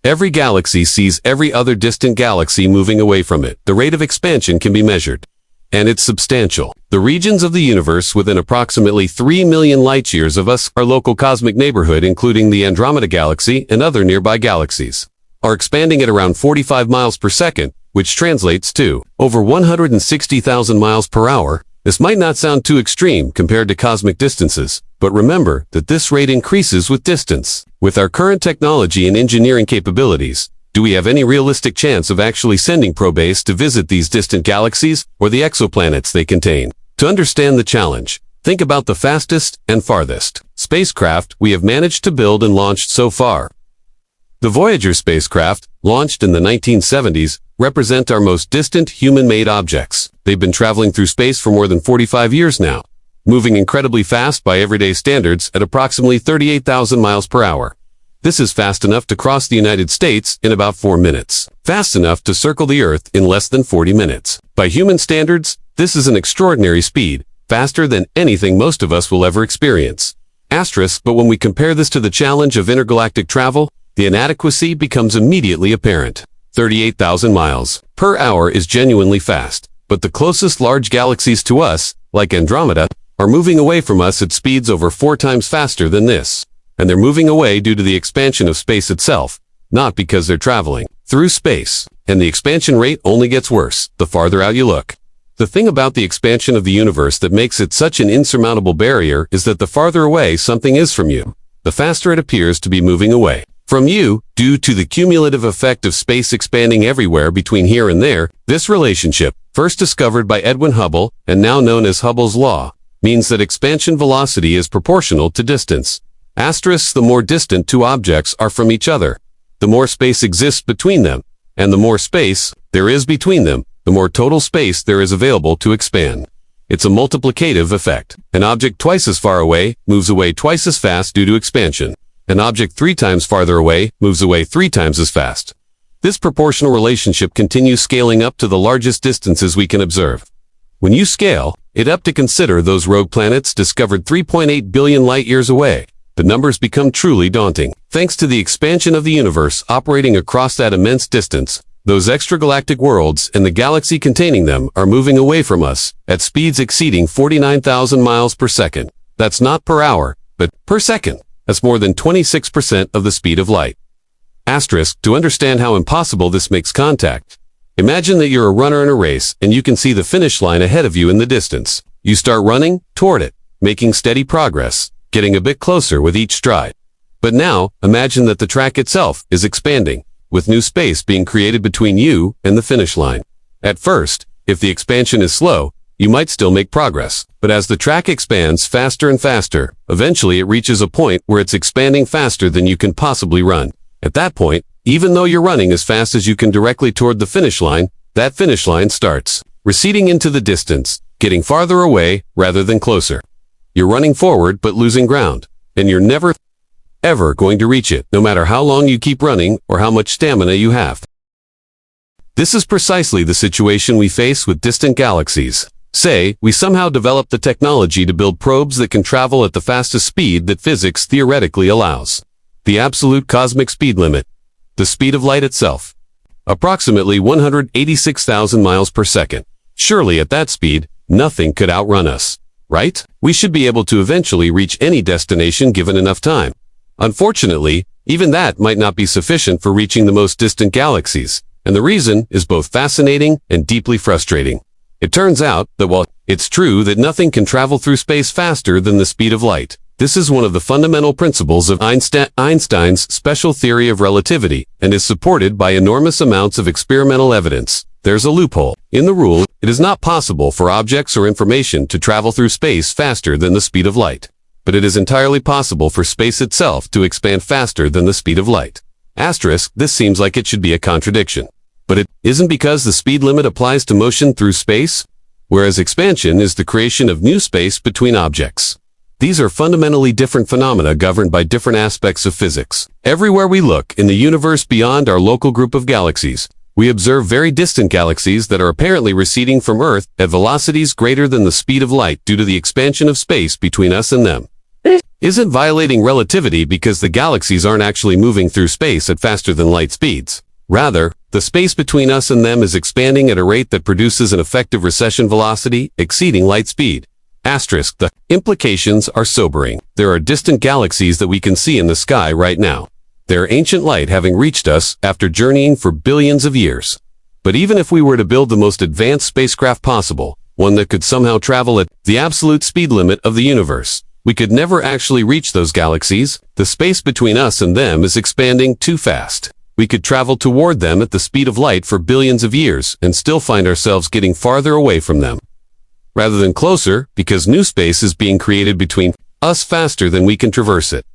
every galaxy sees every other distant galaxy moving away from it. The rate of expansion can be measured, and it's substantial. The regions of the universe within approximately 3 million light-years of us, our local cosmic neighborhood including the Andromeda Galaxy and other nearby galaxies, are expanding at around 45 miles per second, which translates to over 160,000 miles per hour. This might not sound too extreme compared to cosmic distances, but remember that this rate increases with distance. With our current technology and engineering capabilities, do we have any realistic chance of actually sending probes to visit these distant galaxies or the exoplanets they contain? To understand the challenge, think about the fastest and farthest spacecraft we have managed to build and launched so far. The Voyager spacecraft, launched in the 1970s, represent our most distant human-made objects. They've been traveling through space for more than 45 years now, moving incredibly fast by everyday standards at approximately 38,000 miles per hour. This is fast enough to cross the United States in about 4 minutes. Fast enough to circle the Earth in less than 40 minutes. By human standards, this is an extraordinary speed, faster than anything most of us will ever experience. Asterisk, but when we compare this to the challenge of intergalactic travel, the inadequacy becomes immediately apparent. 38,000 miles per hour is genuinely fast, but the closest large galaxies to us, like Andromeda, are moving away from us at speeds over 4 times faster than this. And they're moving away due to the expansion of space itself, not because they're traveling through space. And the expansion rate only gets worse the farther out you look. The thing about the expansion of the universe that makes it such an insurmountable barrier is that the farther away something is from you, the faster it appears to be moving away from you, due to the cumulative effect of space expanding everywhere between here and there. This relationship, first discovered by Edwin Hubble and now known as Hubble's law, means that expansion velocity is proportional to distance. Asterisk, the more distant two objects are from each other, the more space exists between them, and the more space there is between them, the more total space there is available to expand. It's a multiplicative effect. An object twice as far away moves away twice as fast due to expansion. An object 3 times farther away moves away 3 times as fast. This proportional relationship continues scaling up to the largest distances we can observe. When you scale it up to consider those rogue planets discovered 3.8 billion light-years away, the numbers become truly daunting. Thanks to the expansion of the universe operating across that immense distance, those extragalactic worlds and the galaxy containing them are moving away from us at speeds exceeding 49,000 miles per second. That's not per hour, but per second. That's more than 26% of the speed of light. Asterisk, to understand how impossible this makes contact, imagine that you're a runner in a race and you can see the finish line ahead of you in the distance. You start running toward it, making steady progress, getting a bit closer with each stride. But now, imagine that the track itself is expanding, with new space being created between you and the finish line. At first, if the expansion is slow, you might still make progress. But as the track expands faster and faster, eventually it reaches a point where it's expanding faster than you can possibly run. At that point, even though you're running as fast as you can directly toward the finish line, that finish line starts receding into the distance, getting farther away rather than closer. You're running forward but losing ground, and you're never, ever going to reach it, no matter how long you keep running or how much stamina you have. This is precisely the situation we face with distant galaxies. Say, we somehow develop the technology to build probes that can travel at the fastest speed that physics theoretically allows. The absolute cosmic speed limit. The speed of light itself. Approximately 186,000 miles per second. Surely at that speed, nothing could outrun us, right? We should be able to eventually reach any destination given enough time. Unfortunately, even that might not be sufficient for reaching the most distant galaxies, and the reason is both fascinating and deeply frustrating. It turns out that while it's true that nothing can travel through space faster than the speed of light, this is one of the fundamental principles of Einstein's special theory of relativity and is supported by enormous amounts of experimental evidence. There's a loophole. In the rule, it is not possible for objects or information to travel through space faster than the speed of light. But it is entirely possible for space itself to expand faster than the speed of light. Asterisk, this seems like it should be a contradiction. But it isn't, because the speed limit applies to motion through space, whereas expansion is the creation of new space between objects. These are fundamentally different phenomena governed by different aspects of physics. Everywhere we look in the universe beyond our local group of galaxies, we observe very distant galaxies that are apparently receding from Earth at velocities greater than the speed of light due to the expansion of space between us and them. Isn't violating relativity because the galaxies aren't actually moving through space at faster than light speeds. Rather, the space between us and them is expanding at a rate that produces an effective recession velocity exceeding light speed. Asterisk, the implications are sobering. There are distant galaxies that we can see in the sky right now. Their ancient light having reached us after journeying for billions of years. But even if we were to build the most advanced spacecraft possible, one that could somehow travel at the absolute speed limit of the universe, we could never actually reach those galaxies. The space between us and them is expanding too fast. We could travel toward them at the speed of light for billions of years and still find ourselves getting farther away from them, rather than closer, because new space is being created between us faster than we can traverse it.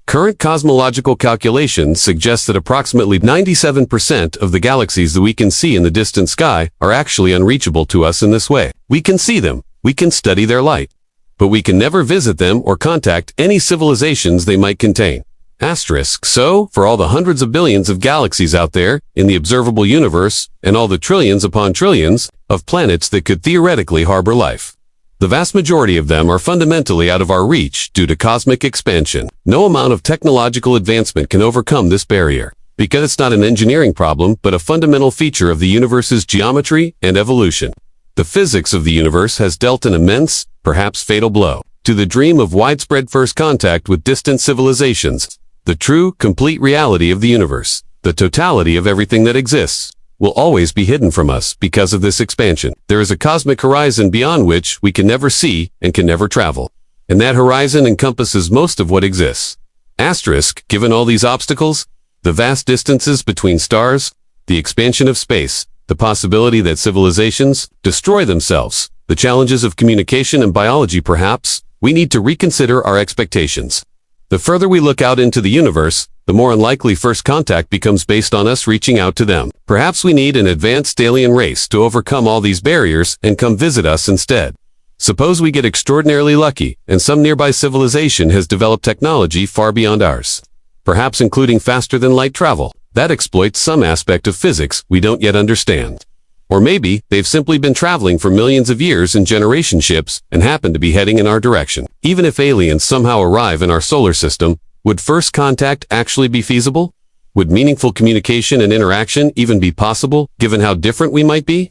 Current cosmological calculations suggest that approximately 97% of the galaxies that we can see in the distant sky are actually unreachable to us in this way. We can see them, we can study their light, but we can never visit them or contact any civilizations they might contain. Asterisk, so, for all the hundreds of billions of galaxies out there in the observable universe, and all the trillions upon trillions of planets that could theoretically harbor life, the vast majority of them are fundamentally out of our reach due to cosmic expansion. No amount of technological advancement can overcome this barrier, because it's not an engineering problem but a fundamental feature of the universe's geometry and evolution. The physics of the universe has dealt an immense, perhaps fatal blow to the dream of widespread first contact with distant civilizations. The true, complete reality of the universe, the totality of everything that exists, will always be hidden from us because of this expansion. There is a cosmic horizon beyond which we can never see and can never travel. And that horizon encompasses most of what exists. Asterisk, given all these obstacles, the vast distances between stars, the expansion of space, the possibility that civilizations destroy themselves, the challenges of communication and biology perhaps, we need to reconsider our expectations. The further we look out into the universe, the more unlikely first contact becomes based on us reaching out to them. Perhaps we need an advanced alien race to overcome all these barriers and come visit us instead. Suppose we get extraordinarily lucky, and some nearby civilization has developed technology far beyond ours, perhaps including faster-than-light travel, that exploits some aspect of physics we don't yet understand. Or maybe they've simply been traveling for millions of years in generation ships and happen to be heading in our direction. Even if aliens somehow arrive in our solar system, would first contact actually be feasible? Would meaningful communication and interaction even be possible, given how different we might be?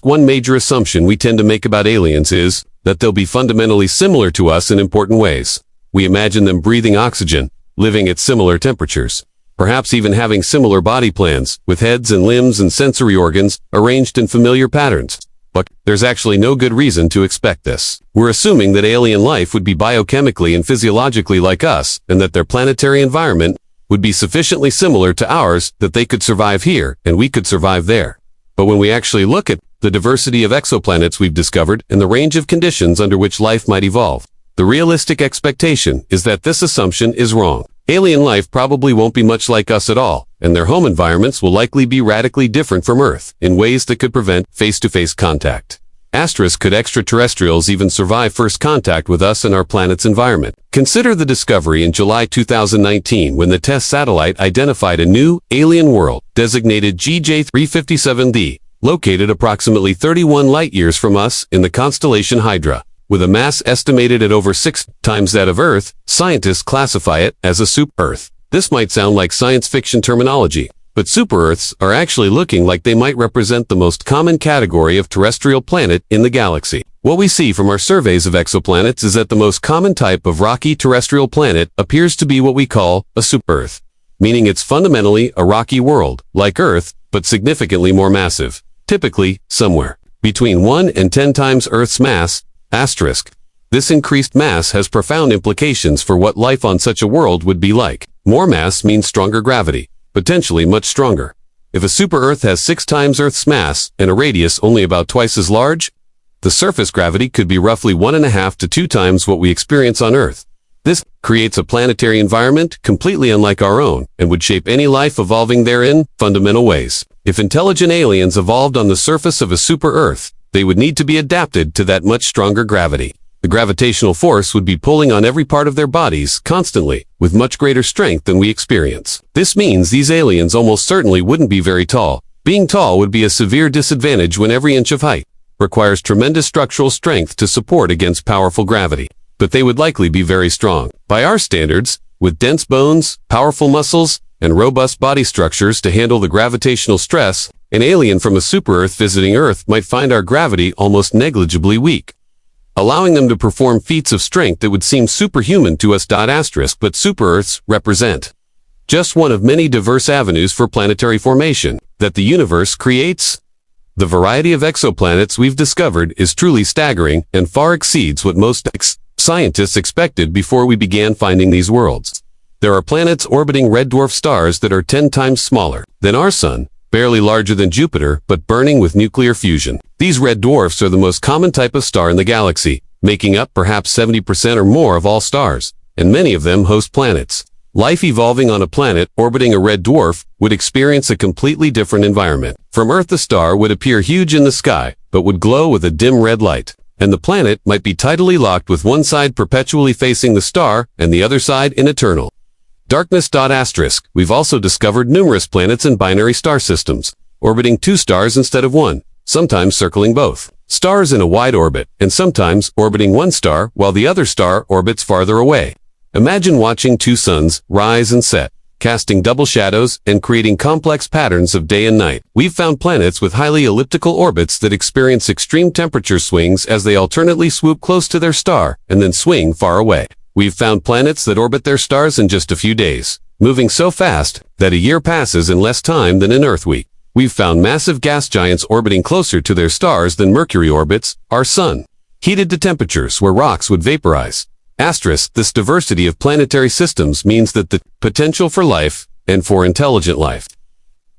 One major assumption we tend to make about aliens is that they'll be fundamentally similar to us in important ways. We imagine them breathing oxygen, living at similar temperatures, perhaps even having similar body plans, with heads and limbs and sensory organs arranged in familiar patterns. But there's actually no good reason to expect this. We're assuming that alien life would be biochemically and physiologically like us, and that their planetary environment would be sufficiently similar to ours that they could survive here and we could survive there. But when we actually look at the diversity of exoplanets we've discovered and the range of conditions under which life might evolve, the realistic expectation is that this assumption is wrong. Alien life probably won't be much like us at all, and their home environments will likely be radically different from Earth in ways that could prevent face-to-face contact. Could extraterrestrials even survive first contact with us in our planet's environment? Consider the discovery in July 2019 when the TESS satellite identified a new alien world, designated GJ357d, located approximately 31 light-years from us in the constellation Hydra. With a mass estimated at over 6 times that of Earth, scientists classify it as a super-Earth. This might sound like science fiction terminology, but super-Earths are actually looking like they might represent the most common category of terrestrial planet in the galaxy. What we see from our surveys of exoplanets is that the most common type of rocky terrestrial planet appears to be what we call a super-Earth, meaning it's fundamentally a rocky world, like Earth, but significantly more massive, typically somewhere between 1 and 10 times Earth's mass. This increased mass has profound implications for what life on such a world would be like. More mass means stronger gravity, potentially much stronger. If a super-Earth has 6 times Earth's mass and a radius only about twice as large, the surface gravity could be roughly 1.5 to 2 times what we experience on Earth. This creates a planetary environment completely unlike our own and would shape any life evolving therein fundamental ways. If intelligent aliens evolved on the surface of a super-Earth, they would need to be adapted to that much stronger gravity. The gravitational force would be pulling on every part of their bodies constantly, with much greater strength than we experience. This means these aliens almost certainly wouldn't be very tall. Being tall would be a severe disadvantage when every inch of height requires tremendous structural strength to support against powerful gravity. But they would likely be very strong. By our standards, with dense bones, powerful muscles, and robust body structures to handle the gravitational stress, an alien from a super-Earth visiting Earth might find our gravity almost negligibly weak, allowing them to perform feats of strength that would seem superhuman to us. But super-Earths represent just one of many diverse avenues for planetary formation that the universe creates. The variety of exoplanets we've discovered is truly staggering and far exceeds what most scientists expected before we began finding these worlds. There are planets orbiting red dwarf stars that are 10 times smaller than our Sun, barely larger than Jupiter, but burning with nuclear fusion. These red dwarfs are the most common type of star in the galaxy, making up perhaps 70% or more of all stars, and many of them host planets. Life evolving on a planet orbiting a red dwarf would experience a completely different environment. From Earth, the star would appear huge in the sky, but would glow with a dim red light, and the planet might be tidally locked with one side perpetually facing the star and the other side in eternal darkness. We've also discovered numerous planets in binary star systems, orbiting 2 stars instead of 1, sometimes circling both stars in a wide orbit, and sometimes orbiting 1 star while the other star orbits farther away. Imagine watching 2 suns rise and set, casting double shadows and creating complex patterns of day and night. We've found planets with highly elliptical orbits that experience extreme temperature swings as they alternately swoop close to their star and then swing far away. We've found planets that orbit their stars in just a few days, moving so fast that a year passes in less time than an Earth week. We've found massive gas giants orbiting closer to their stars than Mercury orbits our Sun, heated to temperatures where rocks would vaporize. This diversity of planetary systems means that the potential for life, and for intelligent life,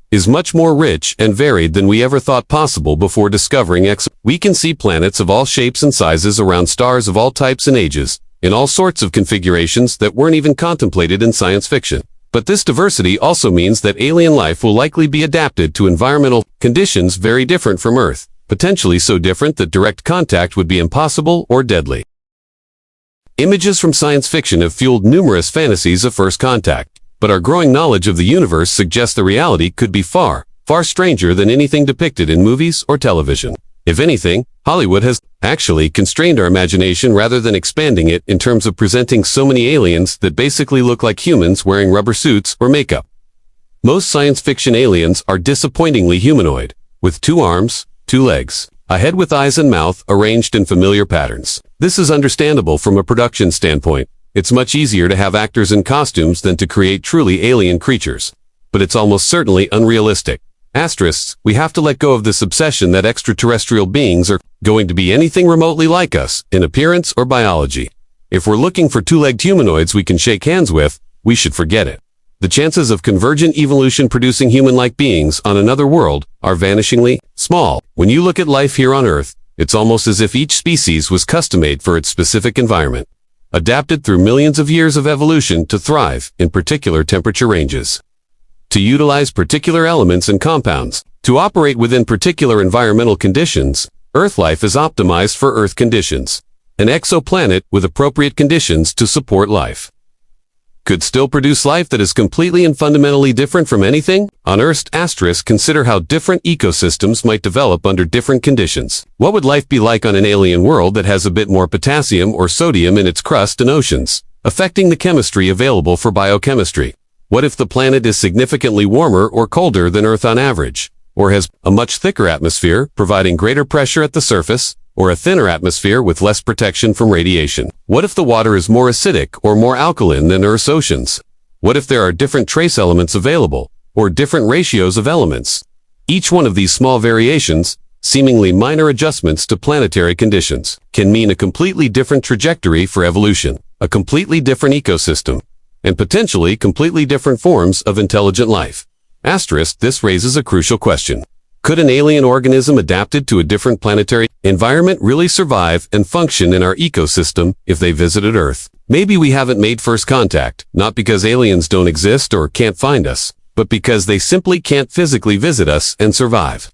is much more rich and varied than we ever thought possible before discovering We can see planets of all shapes and sizes around stars of all types and ages, in all sorts of configurations that weren't even contemplated in science fiction. But this diversity also means that alien life will likely be adapted to environmental conditions very different from Earth, potentially so different that direct contact would be impossible or deadly. Images from science fiction have fueled numerous fantasies of first contact, but our growing knowledge of the universe suggests the reality could be far, far stranger than anything depicted in movies or television. If anything, Hollywood has actually constrained our imagination rather than expanding it in terms of presenting so many aliens that basically look like humans wearing rubber suits or makeup. Most science fiction aliens are disappointingly humanoid, with 2 arms, 2 legs, a head with eyes and mouth arranged in familiar patterns. This is understandable from a production standpoint. It's much easier to have actors in costumes than to create truly alien creatures. But it's almost certainly unrealistic. Asterisks, we have to let go of this obsession that extraterrestrial beings are going to be anything remotely like us, in appearance or biology. If we're looking for 2-legged humanoids we can shake hands with, we should forget it. The chances of convergent evolution producing human-like beings on another world are vanishingly small. When you look at life here on Earth, it's almost as if each species was custom-made for its specific environment, adapted through millions of years of evolution to thrive in particular temperature ranges, to utilize particular elements and compounds, to operate within particular environmental conditions. Earth life is optimized for Earth conditions. An exoplanet with appropriate conditions to support life could still produce life that is completely and fundamentally different from anything on Earth. Asterisk, consider how different ecosystems might develop under different conditions. What would life be like on an alien world that has a bit more potassium or sodium in its crust and oceans, affecting the chemistry available for biochemistry? What if the planet is significantly warmer or colder than Earth on average, or has a much thicker atmosphere providing greater pressure at the surface, or a thinner atmosphere with less protection from radiation? What if the water is more acidic or more alkaline than Earth's oceans? What if there are different trace elements available, or different ratios of elements? Each one of these small variations, seemingly minor adjustments to planetary conditions, can mean a completely different trajectory for evolution, a completely different ecosystem, and potentially completely different forms of intelligent life. Asterisk, this raises a crucial question. Could an alien organism adapted to a different planetary environment really survive and function in our ecosystem if they visited Earth? Maybe we haven't made first contact, not because aliens don't exist or can't find us, but because they simply can't physically visit us and survive.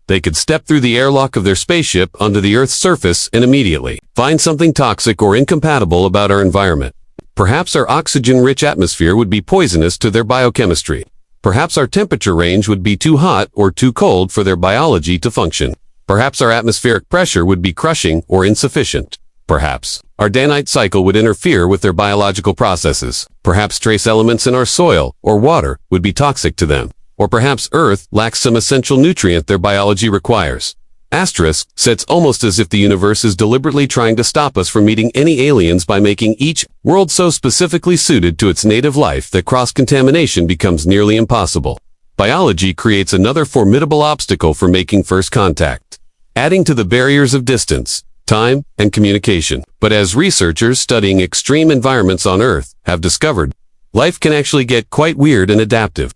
They could step through the airlock of their spaceship onto the Earth's surface and immediately find something toxic or incompatible about our environment. Perhaps our oxygen-rich atmosphere would be poisonous to their biochemistry. Perhaps our temperature range would be too hot or too cold for their biology to function. Perhaps our atmospheric pressure would be crushing or insufficient. Perhaps our day-night cycle would interfere with their biological processes. Perhaps trace elements in our soil or water would be toxic to them. Or perhaps Earth lacks some essential nutrient their biology requires. Asterisk, it's almost as if the universe is deliberately trying to stop us from meeting any aliens by making each world so specifically suited to its native life that cross-contamination becomes nearly impossible. Biology creates another formidable obstacle for making first contact, adding to the barriers of distance, time, and communication. But as researchers studying extreme environments on Earth have discovered, life can actually get quite weird and adaptive,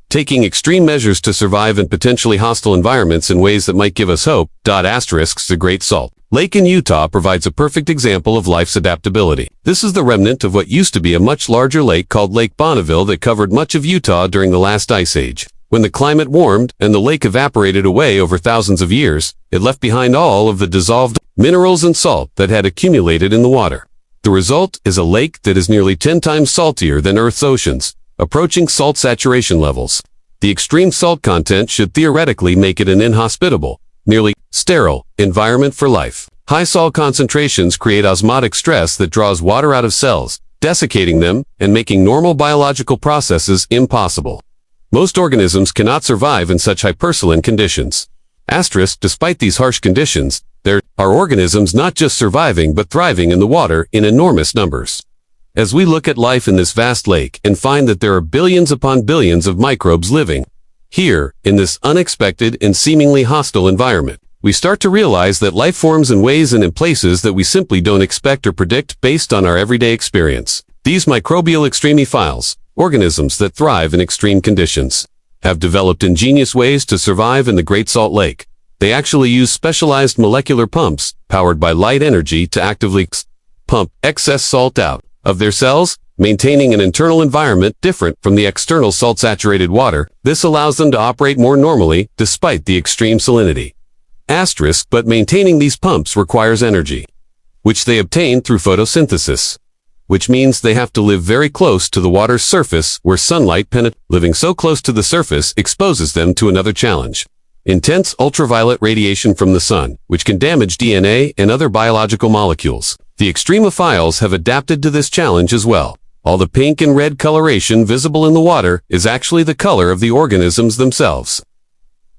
taking extreme measures to survive in potentially hostile environments in ways that might give us hope. Asterisk, the Great Salt Lake in Utah provides a perfect example of life's adaptability. This is the remnant of what used to be a much larger lake called Lake Bonneville that covered much of Utah during the last ice age. When the climate warmed and the lake evaporated away over thousands of years, it left behind all of the dissolved minerals and salt that had accumulated in the water. The result is a lake that is nearly 10 times saltier than Earth's oceans, approaching salt saturation levels. The extreme salt content should theoretically make it an inhospitable, nearly sterile environment for life. High salt concentrations create osmotic stress that draws water out of cells, desiccating them and making normal biological processes impossible. Most organisms cannot survive in such hypersaline conditions. Asterisk, despite these harsh conditions, there are organisms not just surviving but thriving in the water in enormous numbers. As we look at life in this vast lake and find that there are billions upon billions of microbes living here in this unexpected and seemingly hostile environment, we start to realize that life forms in ways and in places that we simply don't expect or predict based on our everyday experience. These microbial extremophiles, organisms that thrive in extreme conditions, have developed ingenious ways to survive in the Great Salt Lake. They actually use specialized molecular pumps powered by light energy to actively pump excess salt out of their cells, maintaining an internal environment different from the external salt-saturated water. This allows them to operate more normally despite the extreme salinity. Asterisk, but maintaining these pumps requires energy, which they obtain through photosynthesis, which means they have to live very close to the water's surface where sunlight penetrates. Living so close to the surface exposes them to another challenge: intense ultraviolet radiation from the sun, which can damage DNA and other biological molecules. The extremophiles have adapted to this challenge as well. All the pink and red coloration visible in the water is actually the color of the organisms themselves,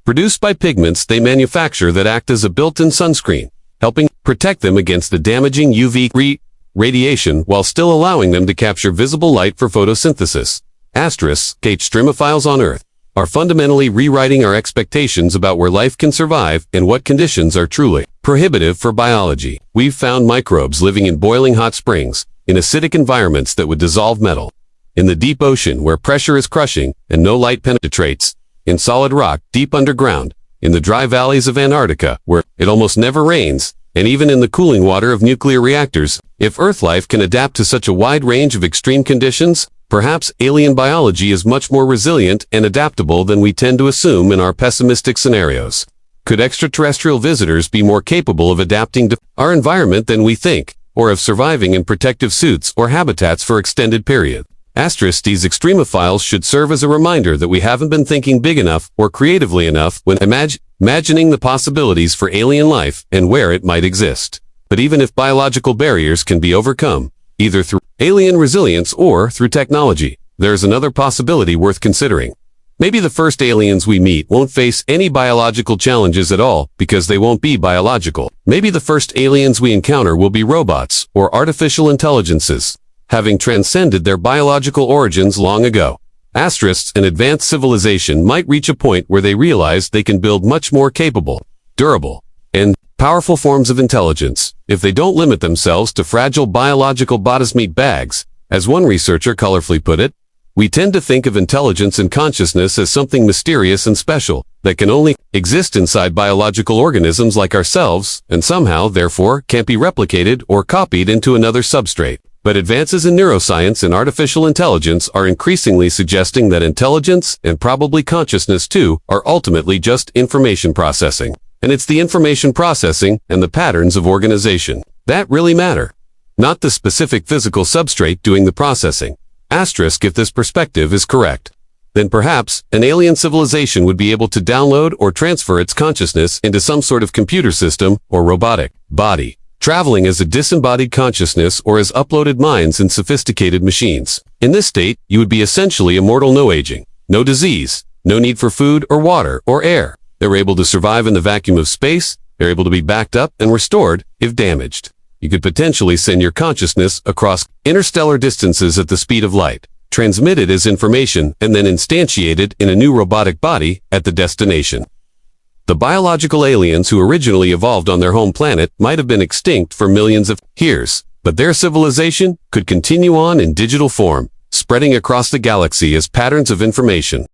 produced by pigments they manufacture that act as a built-in sunscreen, helping protect them against the damaging UV radiation while still allowing them to capture visible light for photosynthesis. Asterisk, extremophiles on Earth are fundamentally rewriting our expectations about where life can survive and what conditions are truly prohibitive for biology. We've found microbes living in boiling hot springs, in acidic environments that would dissolve metal, in the deep ocean where pressure is crushing and no light penetrates, in solid rock deep underground, in the dry valleys of Antarctica where it almost never rains, and even in the cooling water of nuclear reactors. If Earth life can adapt to such a wide range of extreme conditions, perhaps alien biology is much more resilient and adaptable than we tend to assume in our pessimistic scenarios. Could extraterrestrial visitors be more capable of adapting to our environment than we think, or of surviving in protective suits or habitats for extended periods? Asterisk, these extremophiles should serve as a reminder that we haven't been thinking big enough or creatively enough when imagining the possibilities for alien life and where it might exist. But even if biological barriers can be overcome, either through alien resilience or through technology, there's another possibility worth considering. Maybe the first aliens we meet won't face any biological challenges at all because they won't be biological. Maybe the first aliens we encounter will be robots or artificial intelligences, having transcended their biological origins long ago. Asterisks, an advanced civilization might reach a point where they realize they can build much more capable, durable, and powerful forms of intelligence if they don't limit themselves to fragile biological bodice meat bags. As one researcher colorfully put it, we tend to think of intelligence and consciousness as something mysterious and special that can only exist inside biological organisms like ourselves and somehow, therefore, can't be replicated or copied into another substrate. But advances in neuroscience and artificial intelligence are increasingly suggesting that intelligence, and probably consciousness too, are ultimately just information processing. And it's the information processing and the patterns of organization that really matter, not the specific physical substrate doing the processing. Asterisk, if this perspective is correct, then perhaps an alien civilization would be able to download or transfer its consciousness into some sort of computer system or robotic body, traveling as a disembodied consciousness or as uploaded minds in sophisticated machines. In this state, you would be essentially immortal, no aging, no disease, no need for food or water or air. They're able to survive in the vacuum of space. They're able to be backed up and restored if damaged. You could potentially send your consciousness across interstellar distances at the speed of light, transmit it as information, and then instantiate it in a new robotic body at the destination. The biological aliens who originally evolved on their home planet might have been extinct for millions of years, but their civilization could continue on in digital form, spreading across the galaxy as patterns of information.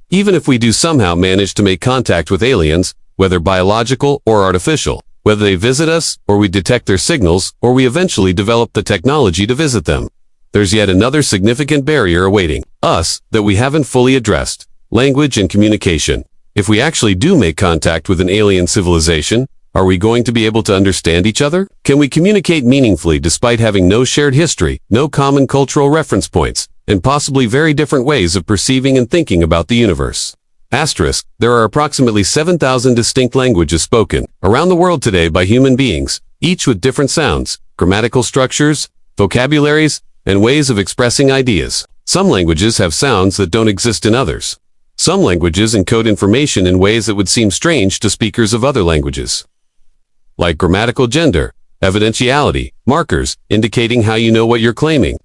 Even if we do somehow manage to make contact with aliens, whether biological or artificial, whether they visit us or we detect their signals or we eventually develop the technology to visit them, there's yet another significant barrier awaiting us that we haven't fully addressed: language and communication. If we actually do make contact with an alien civilization, are we going to be able to understand each other? Can we communicate meaningfully despite having no shared history, no common cultural reference points, and possibly very different ways of perceiving and thinking about the universe? Asterisk, there are approximately 7,000 distinct languages spoken around the world today by human beings, each with different sounds, grammatical structures, vocabularies, and ways of expressing ideas. Some languages have sounds that don't exist in others. Some languages encode information in ways that would seem strange to speakers of other languages, like grammatical gender, evidentiality, markers indicating how you know what you're claiming,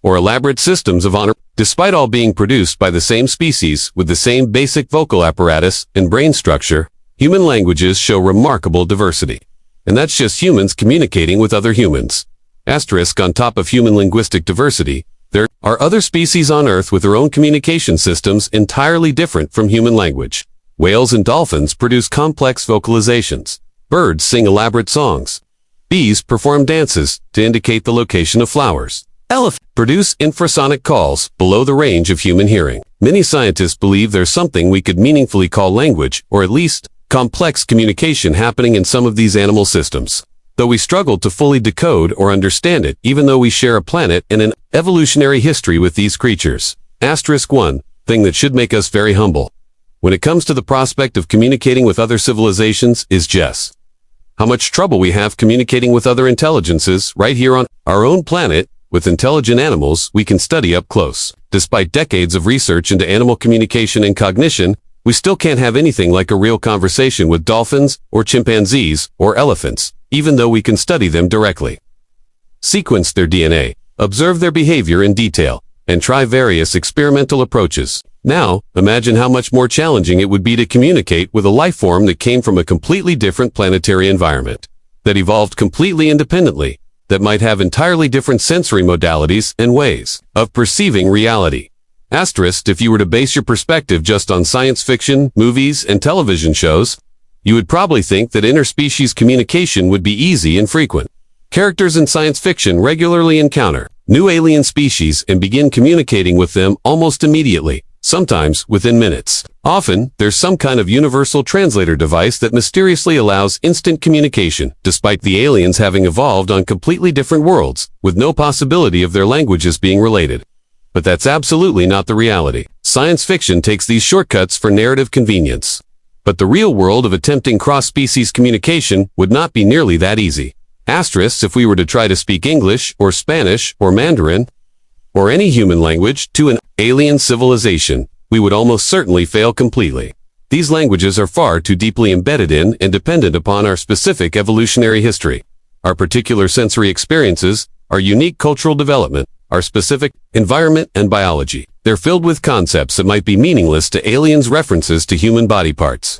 or elaborate systems of honor. Despite all being produced by the same species with the same basic vocal apparatus and brain structure, human languages show remarkable diversity. And that's just humans communicating with other humans. Asterisk, on top of human linguistic diversity, there are other species on Earth with their own communication systems entirely different from human language. Whales and dolphins produce complex vocalizations. Birds sing elaborate songs. Bees perform dances to indicate the location of flowers. Elephants produce infrasonic calls below the range of human hearing. Many scientists believe there's something we could meaningfully call language, or at least complex communication happening in some of these animal systems, though we struggle to fully decode or understand it, even though we share a planet and an evolutionary history with these creatures. Asterisk 1. Thing that should make us very humble when it comes to the prospect of communicating with other civilizations is just how much trouble we have communicating with other intelligences right here on our own planet, with intelligent animals we can study up close. Despite decades of research into animal communication and cognition, we still can't have anything like a real conversation with dolphins or chimpanzees or elephants, even though we can study them directly, sequence their DNA, observe their behavior in detail, and try various experimental approaches. Now, imagine how much more challenging it would be to communicate with a life form that came from a completely different planetary environment, that evolved completely independently, that might have entirely different sensory modalities and ways of perceiving reality. Asterisk, if you were to base your perspective just on science fiction, movies, and television shows, you would probably think that interspecies communication would be easy and frequent. Characters in science fiction regularly encounter new alien species and begin communicating with them almost immediately, sometimes within minutes. Often, there's some kind of universal translator device that mysteriously allows instant communication, despite the aliens having evolved on completely different worlds, with no possibility of their languages being related. But that's absolutely not the reality. Science fiction takes these shortcuts for narrative convenience. But the real world of attempting cross-species communication would not be nearly that easy. Asterisk, if we were to try to speak English, or Spanish, or Mandarin, or any human language to an alien civilization, we would almost certainly fail completely. These languages are far too deeply embedded in and dependent upon our specific evolutionary history, our particular sensory experiences, our unique cultural development, our specific environment and biology. They're filled with concepts that might be meaningless to aliens' references to human body parts,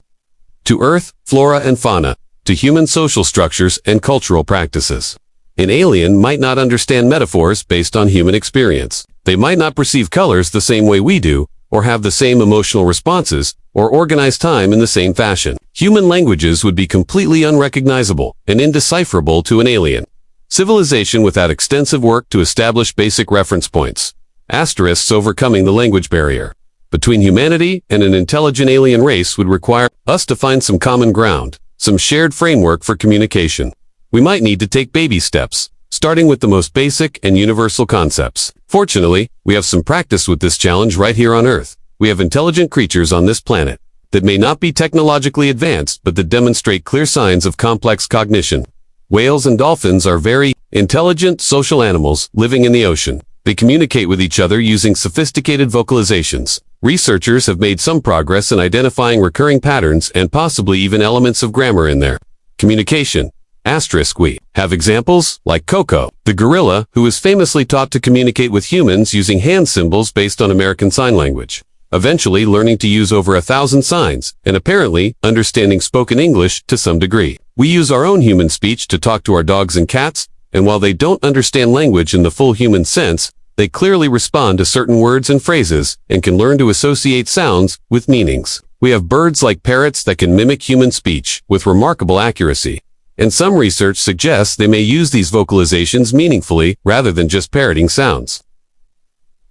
to Earth, flora and fauna, to human social structures and cultural practices. An alien might not understand metaphors based on human experience. They might not perceive colors the same way we do, or have the same emotional responses, or organize time in the same fashion. Human languages would be completely unrecognizable and indecipherable to an alien civilization without extensive work to establish basic reference points. Asterisks, overcoming the language barrier between humanity and an intelligent alien race would require us to find some common ground, some shared framework for communication. We might need to take baby steps, starting with the most basic and universal concepts. Fortunately, we have some practice with this challenge right here on Earth. We have intelligent creatures on this planet that may not be technologically advanced, but that demonstrate clear signs of complex cognition. Whales and dolphins are very intelligent social animals living in the ocean. They communicate with each other using sophisticated vocalizations. Researchers have made some progress in identifying recurring patterns and possibly even elements of grammar in their communication. Asterisk, we have examples like Coco, the gorilla, who is famously taught to communicate with humans using hand symbols based on American Sign Language, eventually learning to use over 1,000 signs and apparently understanding spoken English to some degree. We use our own human speech to talk to our dogs and cats, and while they don't understand language in the full human sense, they clearly respond to certain words and phrases and can learn to associate sounds with meanings. We have birds like parrots that can mimic human speech with remarkable accuracy, and some research suggests they may use these vocalizations meaningfully rather than just parroting sounds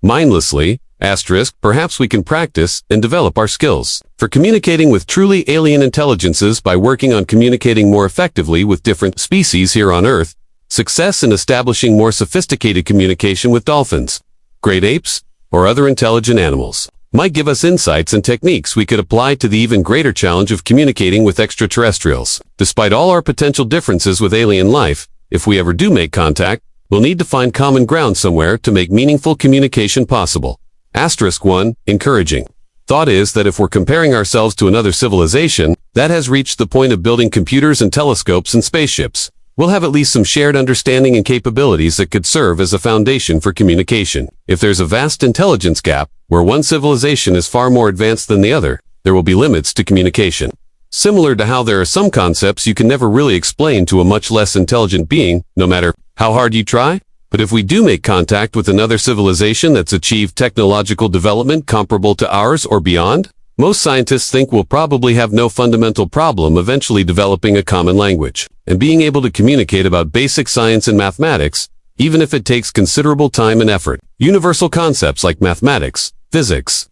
mindlessly. Asterisk, perhaps we can practice and develop our skills for communicating with truly alien intelligences by working on communicating more effectively with different species here on Earth. Success in establishing more sophisticated communication with dolphins, great apes, or other intelligent animals might give us insights and techniques we could apply to the even greater challenge of communicating with extraterrestrials. Despite all our potential differences with alien life, if we ever do make contact, we'll need to find common ground somewhere to make meaningful communication possible. Asterisk 1. Encouraging thought is that if we're comparing ourselves to another civilization that has reached the point of building computers and telescopes and spaceships, we'll have at least some shared understanding and capabilities that could serve as a foundation for communication. If there's a vast intelligence gap, where one civilization is far more advanced than the other, there will be limits to communication. Similar to how there are some concepts you can never really explain to a much less intelligent being, no matter how hard you try. But if we do make contact with another civilization that's achieved technological development comparable to ours or beyond, most scientists think we'll probably have no fundamental problem eventually developing a common language and being able to communicate about basic science and mathematics, even if it takes considerable time and effort. Universal concepts like mathematics, physics,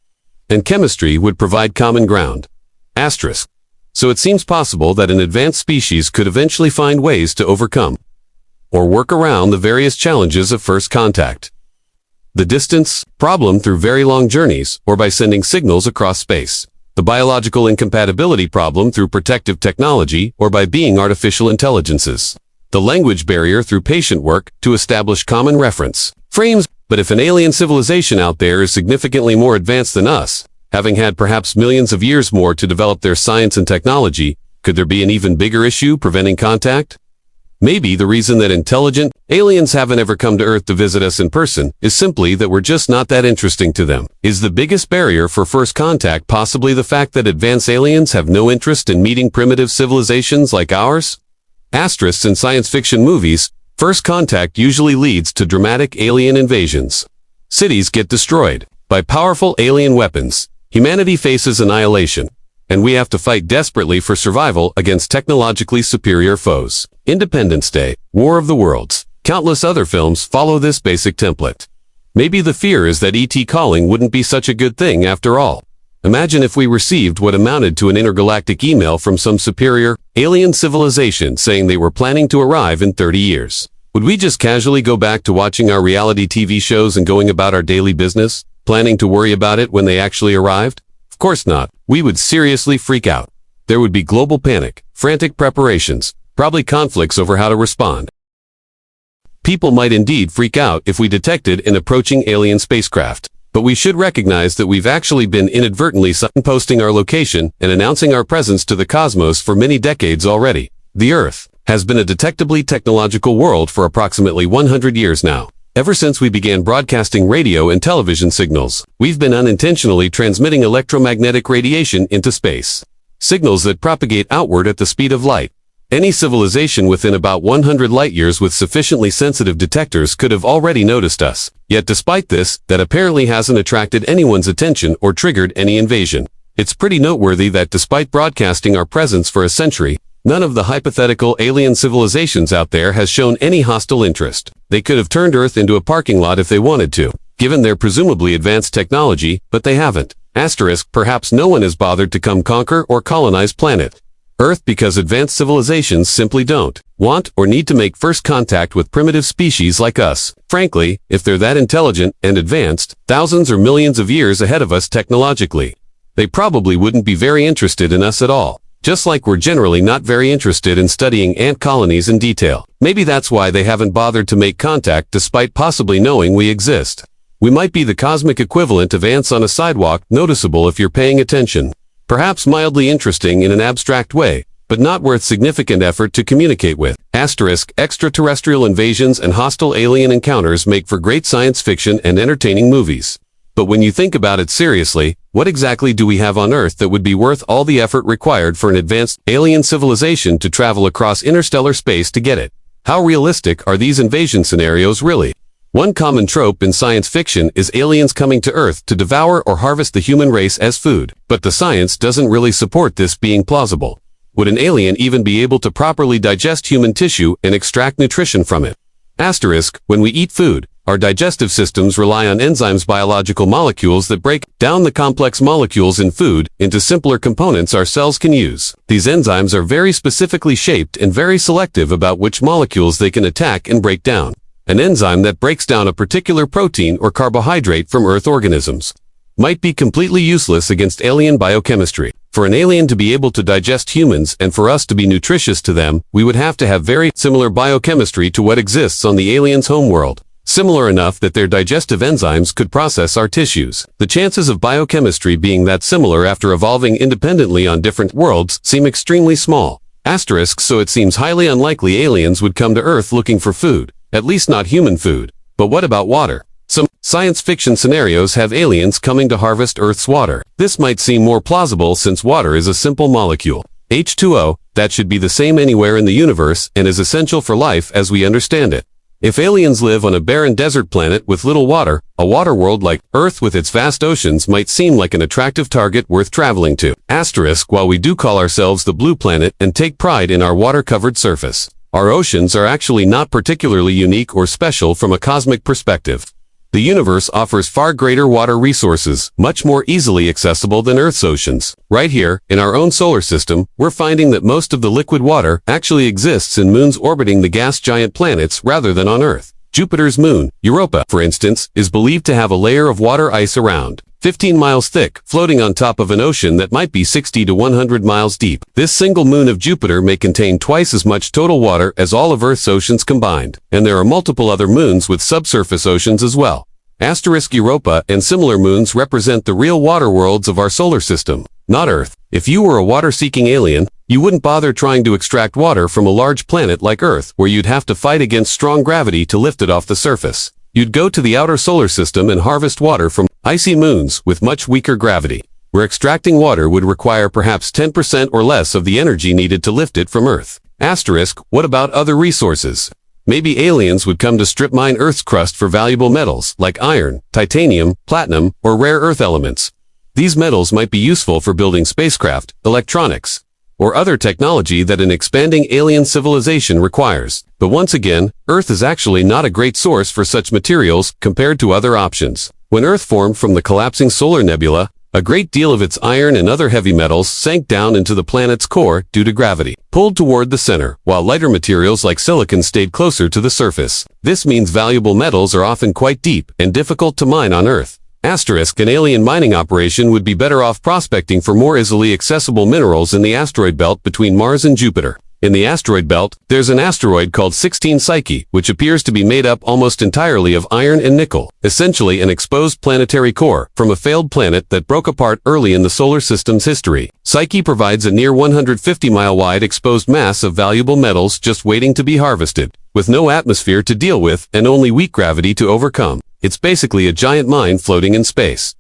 and chemistry would provide common ground. Asterisk. So it seems possible that an advanced species could eventually find ways to overcome or work around the various challenges of first contact. The distance problem through very long journeys or by sending signals across space. The biological incompatibility problem through protective technology or by being artificial intelligences. The language barrier through patient work to establish common reference frames. But if an alien civilization out there is significantly more advanced than us, having had perhaps millions of years more to develop their science and technology, could there be an even bigger issue preventing contact? Maybe the reason that intelligent aliens haven't ever come to Earth to visit us in person is simply that we're just not that interesting to them. Is the biggest barrier for first contact possibly the fact that advanced aliens have no interest in meeting primitive civilizations like ours? Asterisks in science fiction movies, first contact usually leads to dramatic alien invasions. Cities get destroyed by powerful alien weapons. Humanity faces annihilation, and we have to fight desperately for survival against technologically superior foes. Independence Day, War of the Worlds, countless other films follow this basic template. Maybe the fear is that ET calling wouldn't be such a good thing after all. Imagine if we received what amounted to an intergalactic email from some superior alien civilization saying they were planning to arrive in 30 years. Would we just casually go back to watching our reality TV shows and going about our daily business, planning to worry about it when they actually arrived? Of course not. We would seriously freak out. There would be global panic, frantic preparations, probably conflicts over how to respond. People might indeed freak out if we detected an approaching alien spacecraft. But we should recognize that we've actually been inadvertently signposting our location and announcing our presence to the cosmos for many decades already. The Earth has been a detectably technological world for approximately 100 years now. Ever since we began broadcasting radio and television signals, we've been unintentionally transmitting electromagnetic radiation into space. Signals that propagate outward at the speed of light. Any civilization within about 100 light-years with sufficiently sensitive detectors could have already noticed us. Yet despite this, that apparently hasn't attracted anyone's attention or triggered any invasion. It's pretty noteworthy that despite broadcasting our presence for a century, none of the hypothetical alien civilizations out there has shown any hostile interest. They could have turned Earth into a parking lot if they wanted to, given their presumably advanced technology, but they haven't. Asterisk, perhaps no one has bothered to come conquer or colonize planet Earth because advanced civilizations simply don't want or need to make first contact with primitive species like us. Frankly, if they're that intelligent and advanced, thousands or millions of years ahead of us technologically, they probably wouldn't be very interested in us at all. Just like we're generally not very interested in studying ant colonies in detail. Maybe that's why they haven't bothered to make contact despite possibly knowing we exist. We might be the cosmic equivalent of ants on a sidewalk, noticeable if you're paying attention. Perhaps mildly interesting in an abstract way, but not worth significant effort to communicate with. Asterisk, extraterrestrial invasions and hostile alien encounters make for great science fiction and entertaining movies. But when you think about it seriously, what exactly do we have on Earth that would be worth all the effort required for an advanced alien civilization to travel across interstellar space to get it? How realistic are these invasion scenarios really? One common trope in science fiction is aliens coming to Earth to devour or harvest the human race as food. But the science doesn't really support this being plausible. Would an alien even be able to properly digest human tissue and extract nutrition from it? Asterisk, when we eat food, our digestive systems rely on enzymes, biological molecules that break down the complex molecules in food into simpler components our cells can use. These enzymes are very specifically shaped and very selective about which molecules they can attack and break down. An enzyme that breaks down a particular protein or carbohydrate from Earth organisms might be completely useless against alien biochemistry. For an alien to be able to digest humans and for us to be nutritious to them, we would have to have very similar biochemistry to what exists on the alien's homeworld. Similar enough that their digestive enzymes could process our tissues. The chances of biochemistry being that similar after evolving independently on different worlds seem extremely small. Asterisk, so it seems highly unlikely aliens would come to Earth looking for food, at least not human food. But what about water? Some science fiction scenarios have aliens coming to harvest Earth's water. This might seem more plausible since water is a simple molecule, H2O, that should be the same anywhere in the universe and is essential for life as we understand it. If aliens live on a barren desert planet with little water, a water world like Earth with its vast oceans might seem like an attractive target worth traveling to. Asterisk, while we do call ourselves the Blue Planet and take pride in our water-covered surface, our oceans are actually not particularly unique or special from a cosmic perspective. The universe offers far greater water resources, much more easily accessible than Earth's oceans. Right here, in our own solar system, we're finding that most of the liquid water actually exists in moons orbiting the gas giant planets rather than on Earth. Jupiter's moon, Europa, for instance, is believed to have a layer of water ice around 15 miles thick, floating on top of an ocean that might be 60 to 100 miles deep. This single moon of Jupiter may contain twice as much total water as all of Earth's oceans combined, and there are multiple other moons with subsurface oceans as well. Europa and similar moons represent the real water worlds of our solar system, not Earth. If you were a water-seeking alien, you wouldn't bother trying to extract water from a large planet like Earth, where you'd have to fight against strong gravity to lift it off the surface. You'd go to the outer solar system and harvest water from icy moons with much weaker gravity, where extracting water would require perhaps 10% or less of the energy needed to lift it from Earth. What about other resources? Maybe aliens would come to strip mine Earth's crust for valuable metals like iron, titanium, platinum, or rare earth elements. These metals might be useful for building spacecraft, electronics, or other technology that an expanding alien civilization requires. But once again, Earth is actually not a great source for such materials compared to other options. When Earth formed from the collapsing solar nebula, a great deal of its iron and other heavy metals sank down into the planet's core due to gravity, pulled toward the center, while lighter materials like silicon stayed closer to the surface. This means valuable metals are often quite deep and difficult to mine on Earth. An alien mining operation would be better off prospecting for more easily accessible minerals in the asteroid belt between Mars and Jupiter. In the asteroid belt, there's an asteroid called 16 Psyche, which appears to be made up almost entirely of iron and nickel, essentially an exposed planetary core from a failed planet that broke apart early in the solar system's history. Psyche provides a near 150-mile-wide exposed mass of valuable metals just waiting to be harvested, with no atmosphere to deal with and only weak gravity to overcome. It's basically a giant mine floating in space.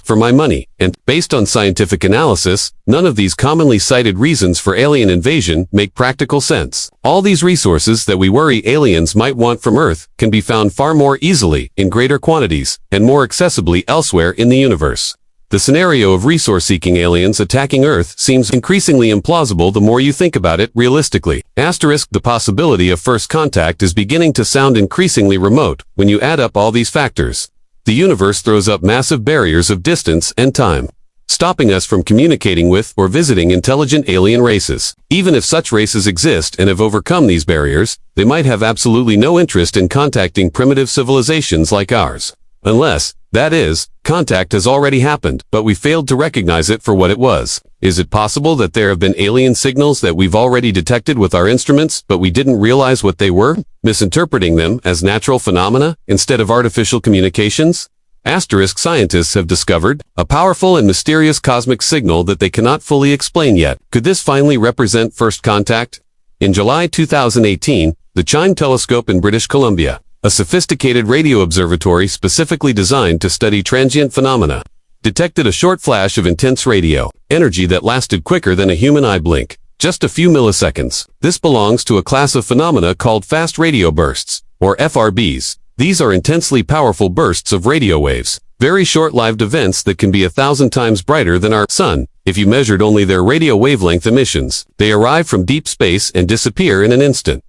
For my money, and, based on scientific analysis, none of these commonly cited reasons for alien invasion make practical sense. All these resources that we worry aliens might want from Earth can be found far more easily, in greater quantities, and more accessibly elsewhere in the universe. The scenario of resource-seeking aliens attacking Earth seems increasingly implausible the more you think about it realistically. The possibility of first contact is beginning to sound increasingly remote when you add up all these factors. The universe throws up massive barriers of distance and time, stopping us from communicating with or visiting intelligent alien races. Even if such races exist and have overcome these barriers, they might have absolutely no interest in contacting primitive civilizations like ours. Unless, that is, contact has already happened, but we failed to recognize it for what it was. Is it possible that there have been alien signals that we've already detected with our instruments, but we didn't realize what they were, misinterpreting them as natural phenomena instead of artificial communications? Scientists have discovered a powerful and mysterious cosmic signal that they cannot fully explain yet. Could this finally represent first contact? In July 2018, the CHIME telescope in British Columbia, a sophisticated radio observatory specifically designed to study transient phenomena, detected a short flash of intense radio energy that lasted quicker than a human eye blink, just a few milliseconds. This belongs to a class of phenomena called fast radio bursts, or FRBs. These are intensely powerful bursts of radio waves, very short-lived events that can be 1,000 times brighter than our sun if you measured only their radio wavelength emissions. They arrive from deep space and disappear in an instant.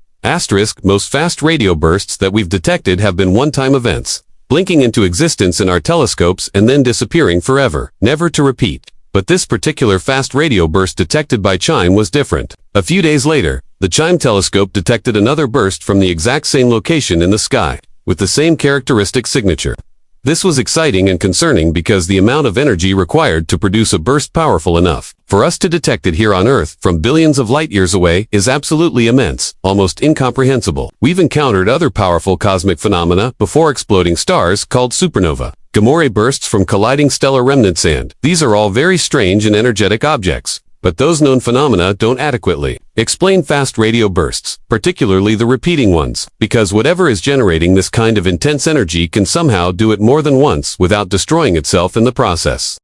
Most fast radio bursts that we've detected have been one-time events, blinking into existence in our telescopes and then disappearing forever, never to repeat. But this particular fast radio burst detected by CHIME was different. A few days later, the CHIME telescope detected another burst from the exact same location in the sky, with the same characteristic signature. This was exciting and concerning because the amount of energy required to produce a burst powerful enough for us to detect it here on Earth from billions of light-years away is absolutely immense, almost incomprehensible. We've encountered other powerful cosmic phenomena before exploding stars called supernova, gamma bursts from colliding stellar remnant sand. These are all very strange and energetic objects, but those known phenomena don't adequately explain fast radio bursts, particularly the repeating ones, because whatever is generating this kind of intense energy can somehow do it more than once without destroying itself in the process.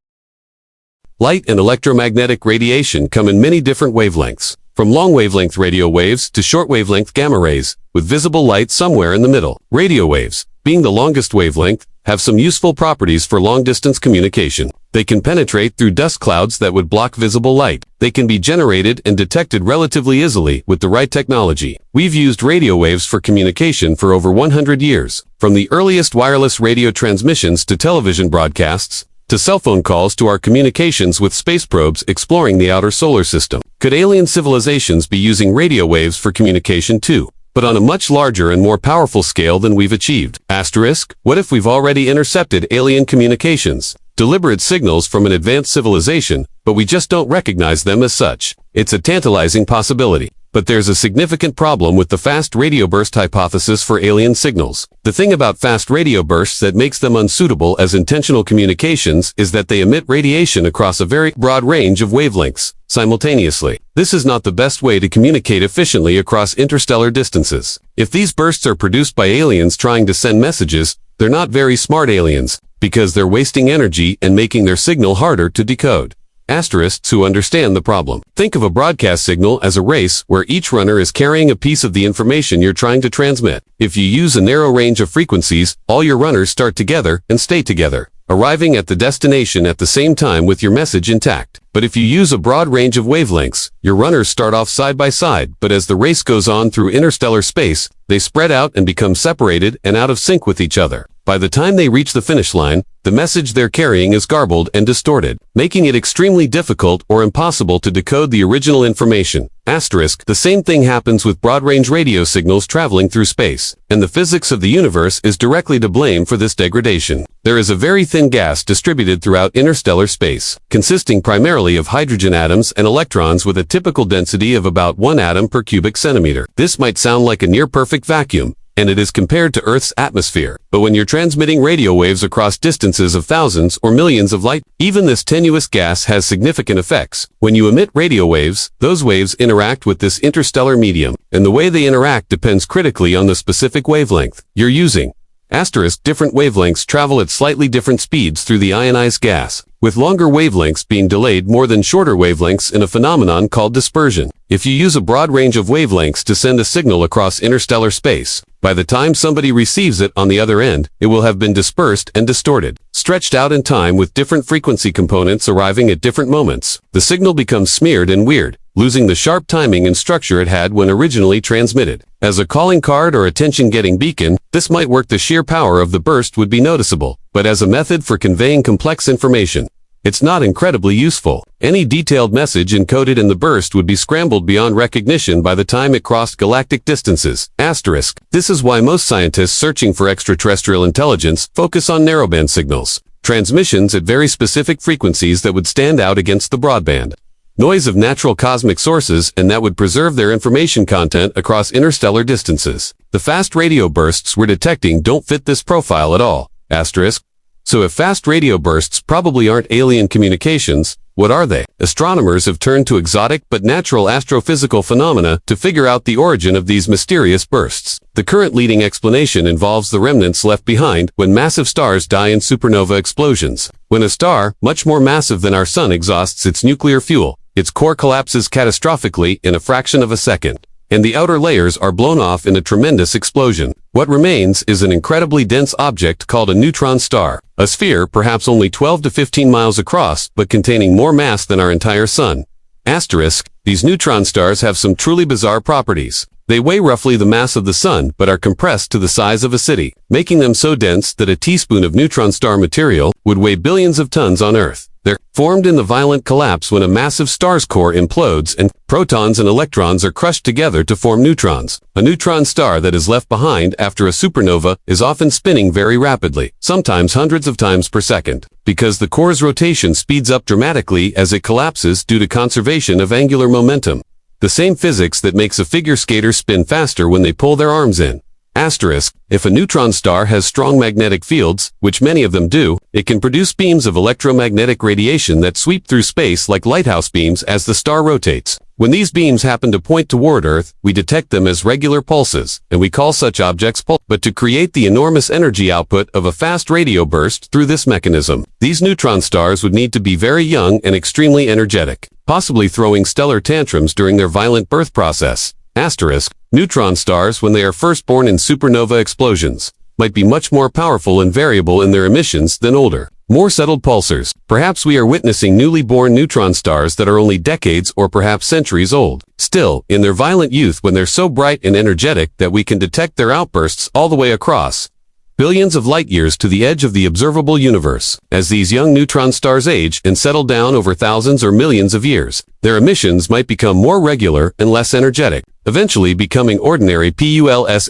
Light and electromagnetic radiation come in many different wavelengths, from long-wavelength radio waves to short-wavelength gamma rays, with visible light somewhere in the middle. Radio waves, being the longest wavelength, have some useful properties for long-distance communication. They can penetrate through dust clouds that would block visible light. They can be generated and detected relatively easily with the right technology. We've used radio waves for communication for over 100 years, from the earliest wireless radio transmissions to television broadcasts, to cell phone calls to our communications with space probes exploring the outer solar system. Could alien civilizations be using radio waves for communication too, but on a much larger and more powerful scale than we've achieved? Asterisk, what if we've already intercepted alien communications, deliberate signals from an advanced civilization, but we just don't recognize them as such? It's a tantalizing possibility. But there's a significant problem with the fast radio burst hypothesis for alien signals. The thing about fast radio bursts that makes them unsuitable as intentional communications is that they emit radiation across a very broad range of wavelengths simultaneously. This is not the best way to communicate efficiently across interstellar distances. If these bursts are produced by aliens trying to send messages, they're not very smart aliens, because they're wasting energy and making their signal harder to decode. Asterists who understand the problem. Think of a broadcast signal as a race where each runner is carrying a piece of the information you're trying to transmit. If you use a narrow range of frequencies, all your runners start together and stay together, arriving at the destination at the same time with your message intact. But if you use a broad range of wavelengths, your runners start off side by side, but as the race goes on through interstellar space, they spread out and become separated and out of sync with each other. By the time they reach the finish line, the message they're carrying is garbled and distorted, making it extremely difficult or impossible to decode the original information. Asterisk, the same thing happens with broad-range radio signals traveling through space, and the physics of the universe is directly to blame for this degradation. There is a very thin gas distributed throughout interstellar space, consisting primarily of hydrogen atoms and electrons with a typical density of about 1 atom per cubic centimeter. This might sound like a near-perfect vacuum, and it is compared to Earth's atmosphere. But when you're transmitting radio waves across distances of thousands or millions of light, even this tenuous gas has significant effects. When you emit radio waves, those waves interact with this interstellar medium, and the way they interact depends critically on the specific wavelength you're using. Asterisk, different wavelengths travel at slightly different speeds through the ionized gas, with longer wavelengths being delayed more than shorter wavelengths in a phenomenon called dispersion. If you use a broad range of wavelengths to send a signal across interstellar space, by the time somebody receives it on the other end, it will have been dispersed and distorted, stretched out in time with different frequency components arriving at different moments. The signal becomes smeared and weird, losing the sharp timing and structure it had when originally transmitted. As a calling card or attention-getting beacon, this might work. The sheer power of the burst would be noticeable, but as a method for conveying complex information, it's not incredibly useful. Any detailed message encoded in the burst would be scrambled beyond recognition by the time it crossed galactic distances. Asterisk. This is why most scientists searching for extraterrestrial intelligence focus on narrowband signals, transmissions at very specific frequencies that would stand out against the broadband noise of natural cosmic sources, and that would preserve their information content across interstellar distances. The fast radio bursts we're detecting don't fit this profile at all. Asterisk. So if fast radio bursts probably aren't alien communications, what are they? Astronomers have turned to exotic but natural astrophysical phenomena to figure out the origin of these mysterious bursts. The current leading explanation involves the remnants left behind when massive stars die in supernova explosions. When a star, much more massive than our sun, exhausts its nuclear fuel, its core collapses catastrophically in a fraction of a second, and the outer layers are blown off in a tremendous explosion. What remains is an incredibly dense object called a neutron star, a sphere perhaps only 12 to 15 miles across, but containing more mass than our entire sun. Asterisk, these neutron stars have some truly bizarre properties. They weigh roughly the mass of the sun, but are compressed to the size of a city, making them so dense that a teaspoon of neutron star material would weigh billions of tons on Earth. They're formed in the violent collapse when a massive star's core implodes and protons and electrons are crushed together to form neutrons. A neutron star that is left behind after a supernova is often spinning very rapidly, sometimes hundreds of times per second, because the core's rotation speeds up dramatically as it collapses due to conservation of angular momentum, the same physics that makes a figure skater spin faster when they pull their arms in. Asterisk, if a neutron star has strong magnetic fields, which many of them do, it can produce beams of electromagnetic radiation that sweep through space like lighthouse beams as the star rotates. When these beams happen to point toward Earth, we detect them as regular pulses, and we call such objects pulses. But to create the enormous energy output of a fast radio burst through this mechanism, these neutron stars would need to be very young and extremely energetic, possibly throwing stellar tantrums during their violent birth process. Asterisk, neutron stars when they are first born in supernova explosions. might be much more powerful and variable in their emissions than older, more settled pulsars. Perhaps we are witnessing newly born neutron stars that are only decades or perhaps centuries old. Still, in their violent youth, when they're so bright and energetic that we can detect their outbursts all the way across billions of light years to the edge of the observable universe. As these young neutron stars age and settle down over thousands or millions of years, their emissions might become more regular and less energetic, eventually becoming ordinary pulsars.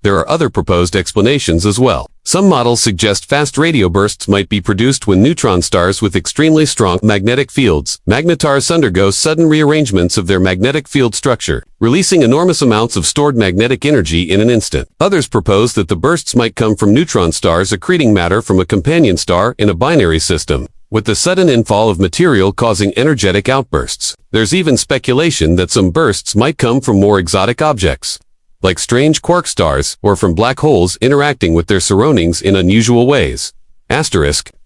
There are other proposed explanations as well. Some models suggest fast radio bursts might be produced when neutron stars with extremely strong magnetic fields, magnetars, undergo sudden rearrangements of their magnetic field structure, releasing enormous amounts of stored magnetic energy in an instant. Others propose that the bursts might come from neutron stars accreting matter from a companion star in a binary system, with the sudden infall of material causing energetic outbursts. There's even speculation that some bursts might come from more exotic objects, like strange quark stars, or from black holes interacting with their surroundings in unusual ways.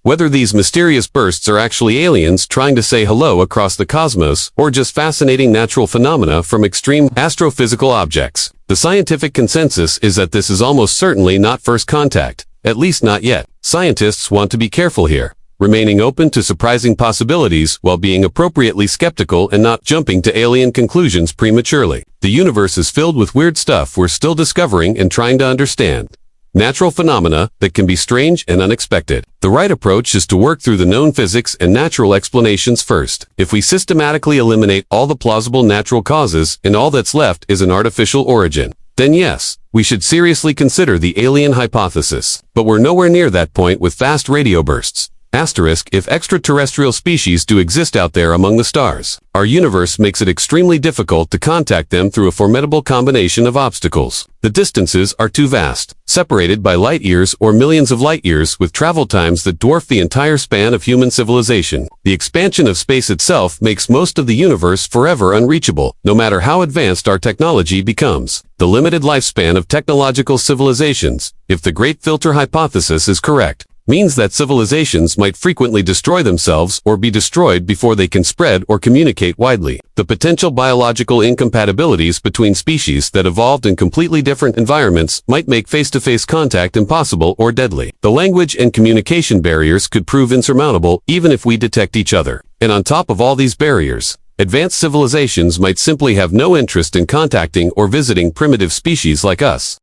Whether these mysterious bursts are actually aliens trying to say hello across the cosmos, or just fascinating natural phenomena from extreme astrophysical objects. The scientific consensus is that this is almost certainly not first contact, at least not yet. Scientists want to be careful here, remaining open to surprising possibilities while being appropriately skeptical and not jumping to alien conclusions prematurely. The universe is filled with weird stuff we're still discovering and trying to understand. Natural phenomena that can be strange and unexpected. The right approach is to work through the known physics and natural explanations first. If we systematically eliminate all the plausible natural causes and all that's left is an artificial origin, then yes, we should seriously consider the alien hypothesis. But we're nowhere near that point with fast radio bursts. If extraterrestrial species do exist out there among the stars, our universe makes it extremely difficult to contact them through a formidable combination of obstacles. The distances are too vast, separated by light years or millions of light years with travel times that dwarf the entire span of human civilization. The expansion of space itself makes most of the universe forever unreachable, no matter how advanced our technology becomes. The limited lifespan of technological civilizations, if the Great Filter hypothesis is correct, means that civilizations might frequently destroy themselves or be destroyed before they can spread or communicate widely. The potential biological incompatibilities between species that evolved in completely different environments might make face-to-face contact impossible or deadly. The language and communication barriers could prove insurmountable even if we detect each other. And on top of all these barriers, advanced civilizations might simply have no interest in contacting or visiting primitive species like us.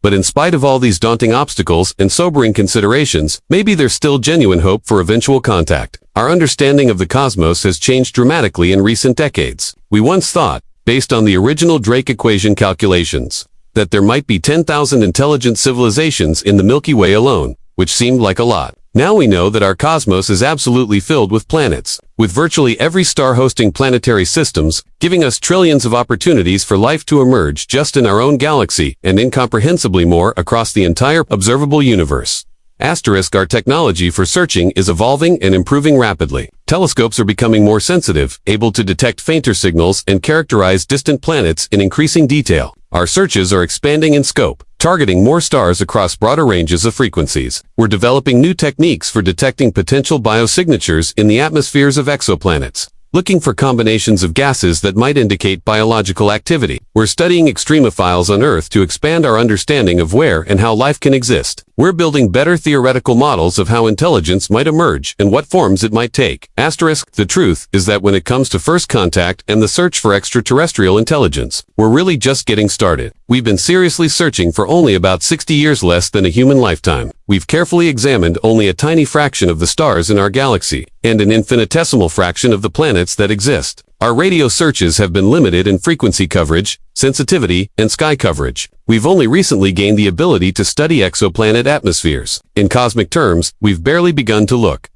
But in spite of all these daunting obstacles and sobering considerations, maybe there's still genuine hope for eventual contact. Our understanding of the cosmos has changed dramatically in recent decades. We once thought, based on the original Drake equation calculations, that there might be 10,000 intelligent civilizations in the Milky Way alone, which seemed like a lot. Now we know that our cosmos is absolutely filled with planets, with virtually every star hosting planetary systems, giving us trillions of opportunities for life to emerge just in our own galaxy and incomprehensibly more across the entire observable universe. Our technology for searching is evolving and improving rapidly. Telescopes are becoming more sensitive, able to detect fainter signals and characterize distant planets in increasing detail. Our searches are expanding in scope, targeting more stars across broader ranges of frequencies. We're developing new techniques for detecting potential biosignatures in the atmospheres of exoplanets, looking for combinations of gases that might indicate biological activity. We're studying extremophiles on Earth to expand our understanding of where and how life can exist. We're building better theoretical models of how intelligence might emerge and what forms it might take. The truth is that when it comes to first contact and the search for extraterrestrial intelligence, we're really just getting started. We've been seriously searching for only about 60 years, less than a human lifetime. We've carefully examined only a tiny fraction of the stars in our galaxy, and an infinitesimal fraction of the planets that exist. Our radio searches have been limited in frequency coverage, sensitivity, and sky coverage. We've only recently gained the ability to study exoplanet atmospheres. In cosmic terms, we've barely begun to look.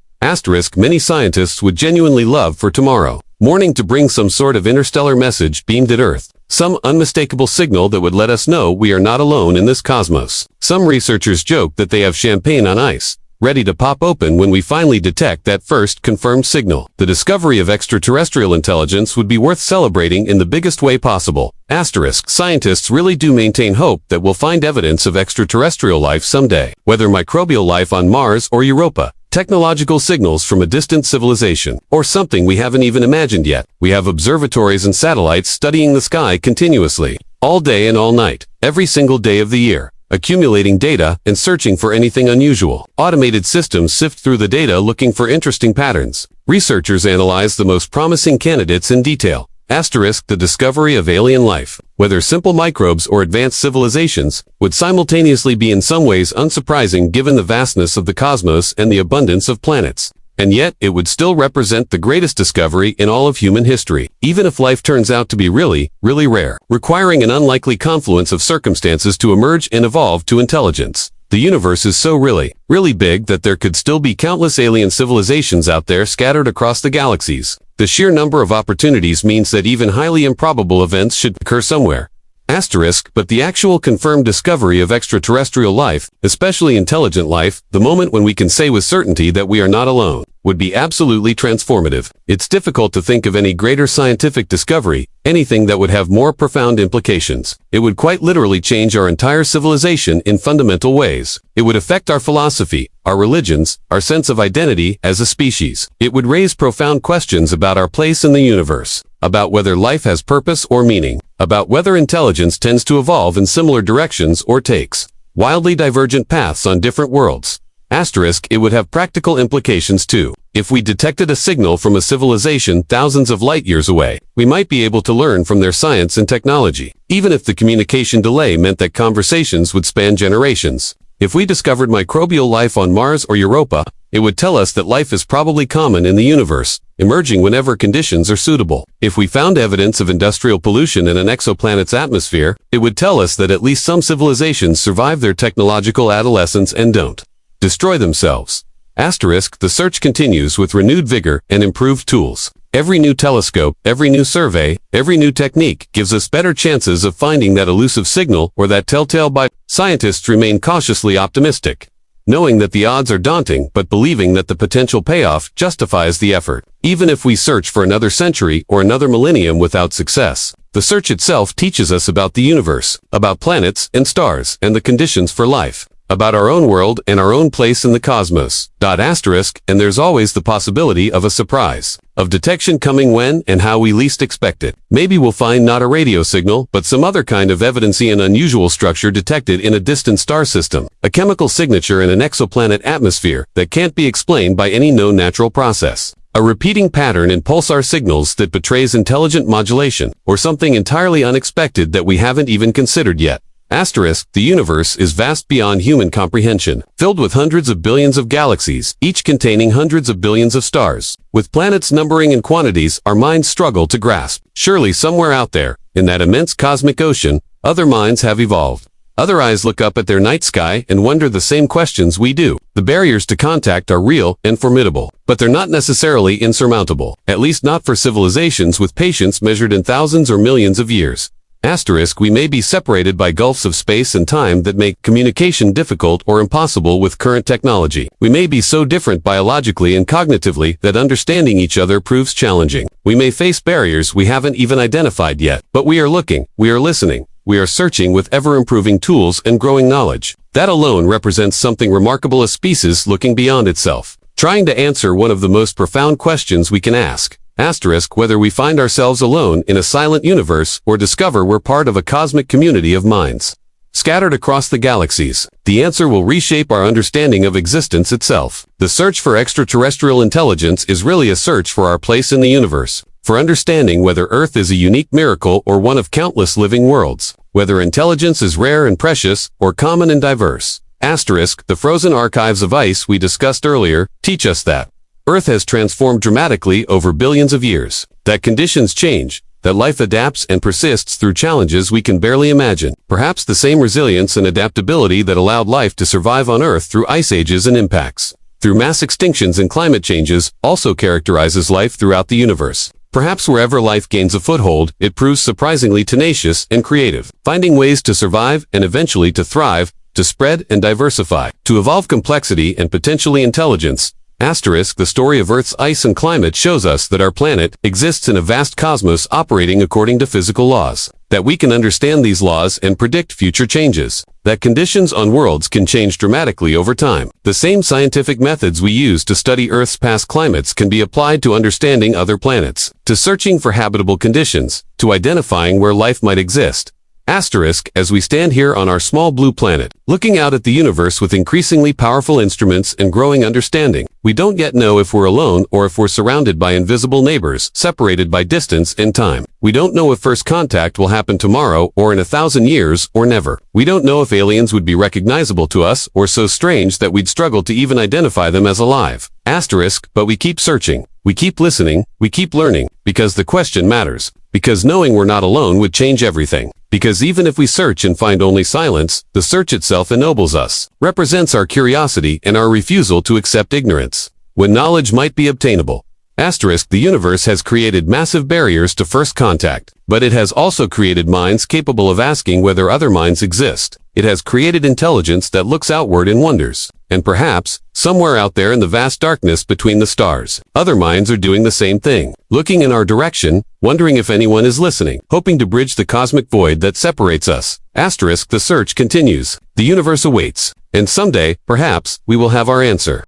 Many scientists would genuinely love for tomorrow morning to bring some sort of interstellar message beamed at Earth. Some unmistakable signal that would let us know we are not alone in this cosmos. Some researchers joke that they have champagne on ice, ready to pop open when we finally detect that first confirmed signal. The discovery of extraterrestrial intelligence would be worth celebrating in the biggest way possible. Scientists really do maintain hope that we'll find evidence of extraterrestrial life someday, whether microbial life on Mars or Europa, technological signals from a distant civilization, or something we haven't even imagined yet. We have observatories and satellites studying the sky continuously. all day and all night, every single day of the year, accumulating data and searching for anything unusual. Automated systems sift through the data looking for interesting patterns. Researchers analyze the most promising candidates in detail. Asterisk, the discovery of alien life, whether simple microbes or advanced civilizations, would simultaneously be in some ways unsurprising given the vastness of the cosmos and the abundance of planets. And yet, it would still represent the greatest discovery in all of human history, even if life turns out to be really, really rare, requiring an unlikely confluence of circumstances to emerge and evolve to intelligence. The universe is so really, really big that there could still be countless alien civilizations out there scattered across the galaxies. The sheer number of opportunities means that even highly improbable events should occur somewhere. Asterisk, but the actual confirmed discovery of extraterrestrial life, especially intelligent life, the moment when we can say with certainty that we are not alone, would be absolutely transformative. It's difficult to think of any greater scientific discovery, anything that would have more profound implications. It would quite literally change our entire civilization in fundamental ways. It would affect our philosophy, our religions, our sense of identity as a species. It would raise profound questions about our place in the universe, about whether life has purpose or meaning, about whether intelligence tends to evolve in similar directions or takes wildly divergent paths on different worlds. Asterisk, it would have practical implications too. If we detected a signal from a civilization thousands of light years away, we might be able to learn from their science and technology, even if the communication delay meant that conversations would span generations. If we discovered microbial life on Mars or Europa, it would tell us that life is probably common in the universe, emerging whenever conditions are suitable. If we found evidence of industrial pollution in an exoplanet's atmosphere, it would tell us that at least some civilizations survive their technological adolescence and don't destroy themselves. Asterisk, the search continues with renewed vigor and improved tools. Every new telescope, every new survey, every new technique gives us better chances of finding that elusive signal or that telltale bite. Scientists remain cautiously optimistic, knowing that the odds are daunting but believing that the potential payoff justifies the effort. Even if we search for another century or another millennium without success, the search itself teaches us about the universe, about planets and stars and the conditions for life, about our own world and our own place in the cosmos. Asterisk, and there's always the possibility of a surprise, of detection coming when and how we least expect it. Maybe we'll find not a radio signal, but some other kind of evidency and unusual structure detected in a distant star system, a chemical signature in an exoplanet atmosphere that can't be explained by any known natural process. A repeating pattern in pulsar signals that betrays intelligent modulation, or something entirely unexpected that we haven't even considered yet. Asterisk, the universe is vast beyond human comprehension, filled with hundreds of billions of galaxies, each containing hundreds of billions of stars. With planets numbering in quantities our minds struggle to grasp. Surely somewhere out there, in that immense cosmic ocean, other minds have evolved. Other eyes look up at their night sky and wonder the same questions we do. The barriers to contact are real and formidable, but they're not necessarily insurmountable, at least not for civilizations with patience measured in thousands or millions of years. Asterisk, we may be separated by gulfs of space and time that make communication difficult or impossible with current technology. We may be so different biologically and cognitively that understanding each other proves challenging. We may face barriers we haven't even identified yet, but we are looking, we are listening, we are searching with ever-improving tools and growing knowledge. That alone represents something remarkable, a species looking beyond itself, trying to answer one of the most profound questions we can ask. Asterisk, whether we find ourselves alone in a silent universe or discover we're part of a cosmic community of minds scattered across the galaxies, the answer will reshape our understanding of existence itself. The search for extraterrestrial intelligence is really a search for our place in the universe, for understanding whether Earth is a unique miracle or one of countless living worlds, whether intelligence is rare and precious or common and diverse. Asterisk, the frozen archives of ice we discussed earlier teach us that Earth has transformed dramatically over billions of years, that conditions change, that life adapts and persists through challenges we can barely imagine. Perhaps the same resilience and adaptability that allowed life to survive on Earth through ice ages and impacts, through mass extinctions and climate changes, also characterizes life throughout the universe. Perhaps wherever life gains a foothold, it proves surprisingly tenacious and creative, finding ways to survive and eventually to thrive, to spread and diversify, to evolve complexity and potentially intelligence. Asterisk, the story of Earth's ice and climate shows us that our planet exists in a vast cosmos operating according to physical laws, that we can understand these laws and predict future changes, that conditions on worlds can change dramatically over time. The same scientific methods we use to study Earth's past climates can be applied to understanding other planets, to searching for habitable conditions, to identifying where life might exist. Asterisk, as we stand here on our small blue planet, looking out at the universe with increasingly powerful instruments and growing understanding, we don't yet know if we're alone or if we're surrounded by invisible neighbors, separated by distance and time. We don't know if first contact will happen tomorrow or in 1,000 years or never. We don't know if aliens would be recognizable to us or so strange that we'd struggle to even identify them as alive. Asterisk, but we keep searching. We keep listening. We keep learning. Because the question matters. Because knowing we're not alone would change everything. Because even if we search and find only silence, the search itself ennobles us, represents our curiosity and our refusal to accept ignorance. When knowledge might be obtainable. Asterisk, the universe has created massive barriers to first contact, but it has also created minds capable of asking whether other minds exist. It has created intelligence that looks outward and wonders. And perhaps, somewhere out there in the vast darkness between the stars, other minds are doing the same thing, looking in our direction, wondering if anyone is listening, hoping to bridge the cosmic void that separates us. Asterisk, the search continues. The universe awaits. And someday, perhaps, we will have our answer.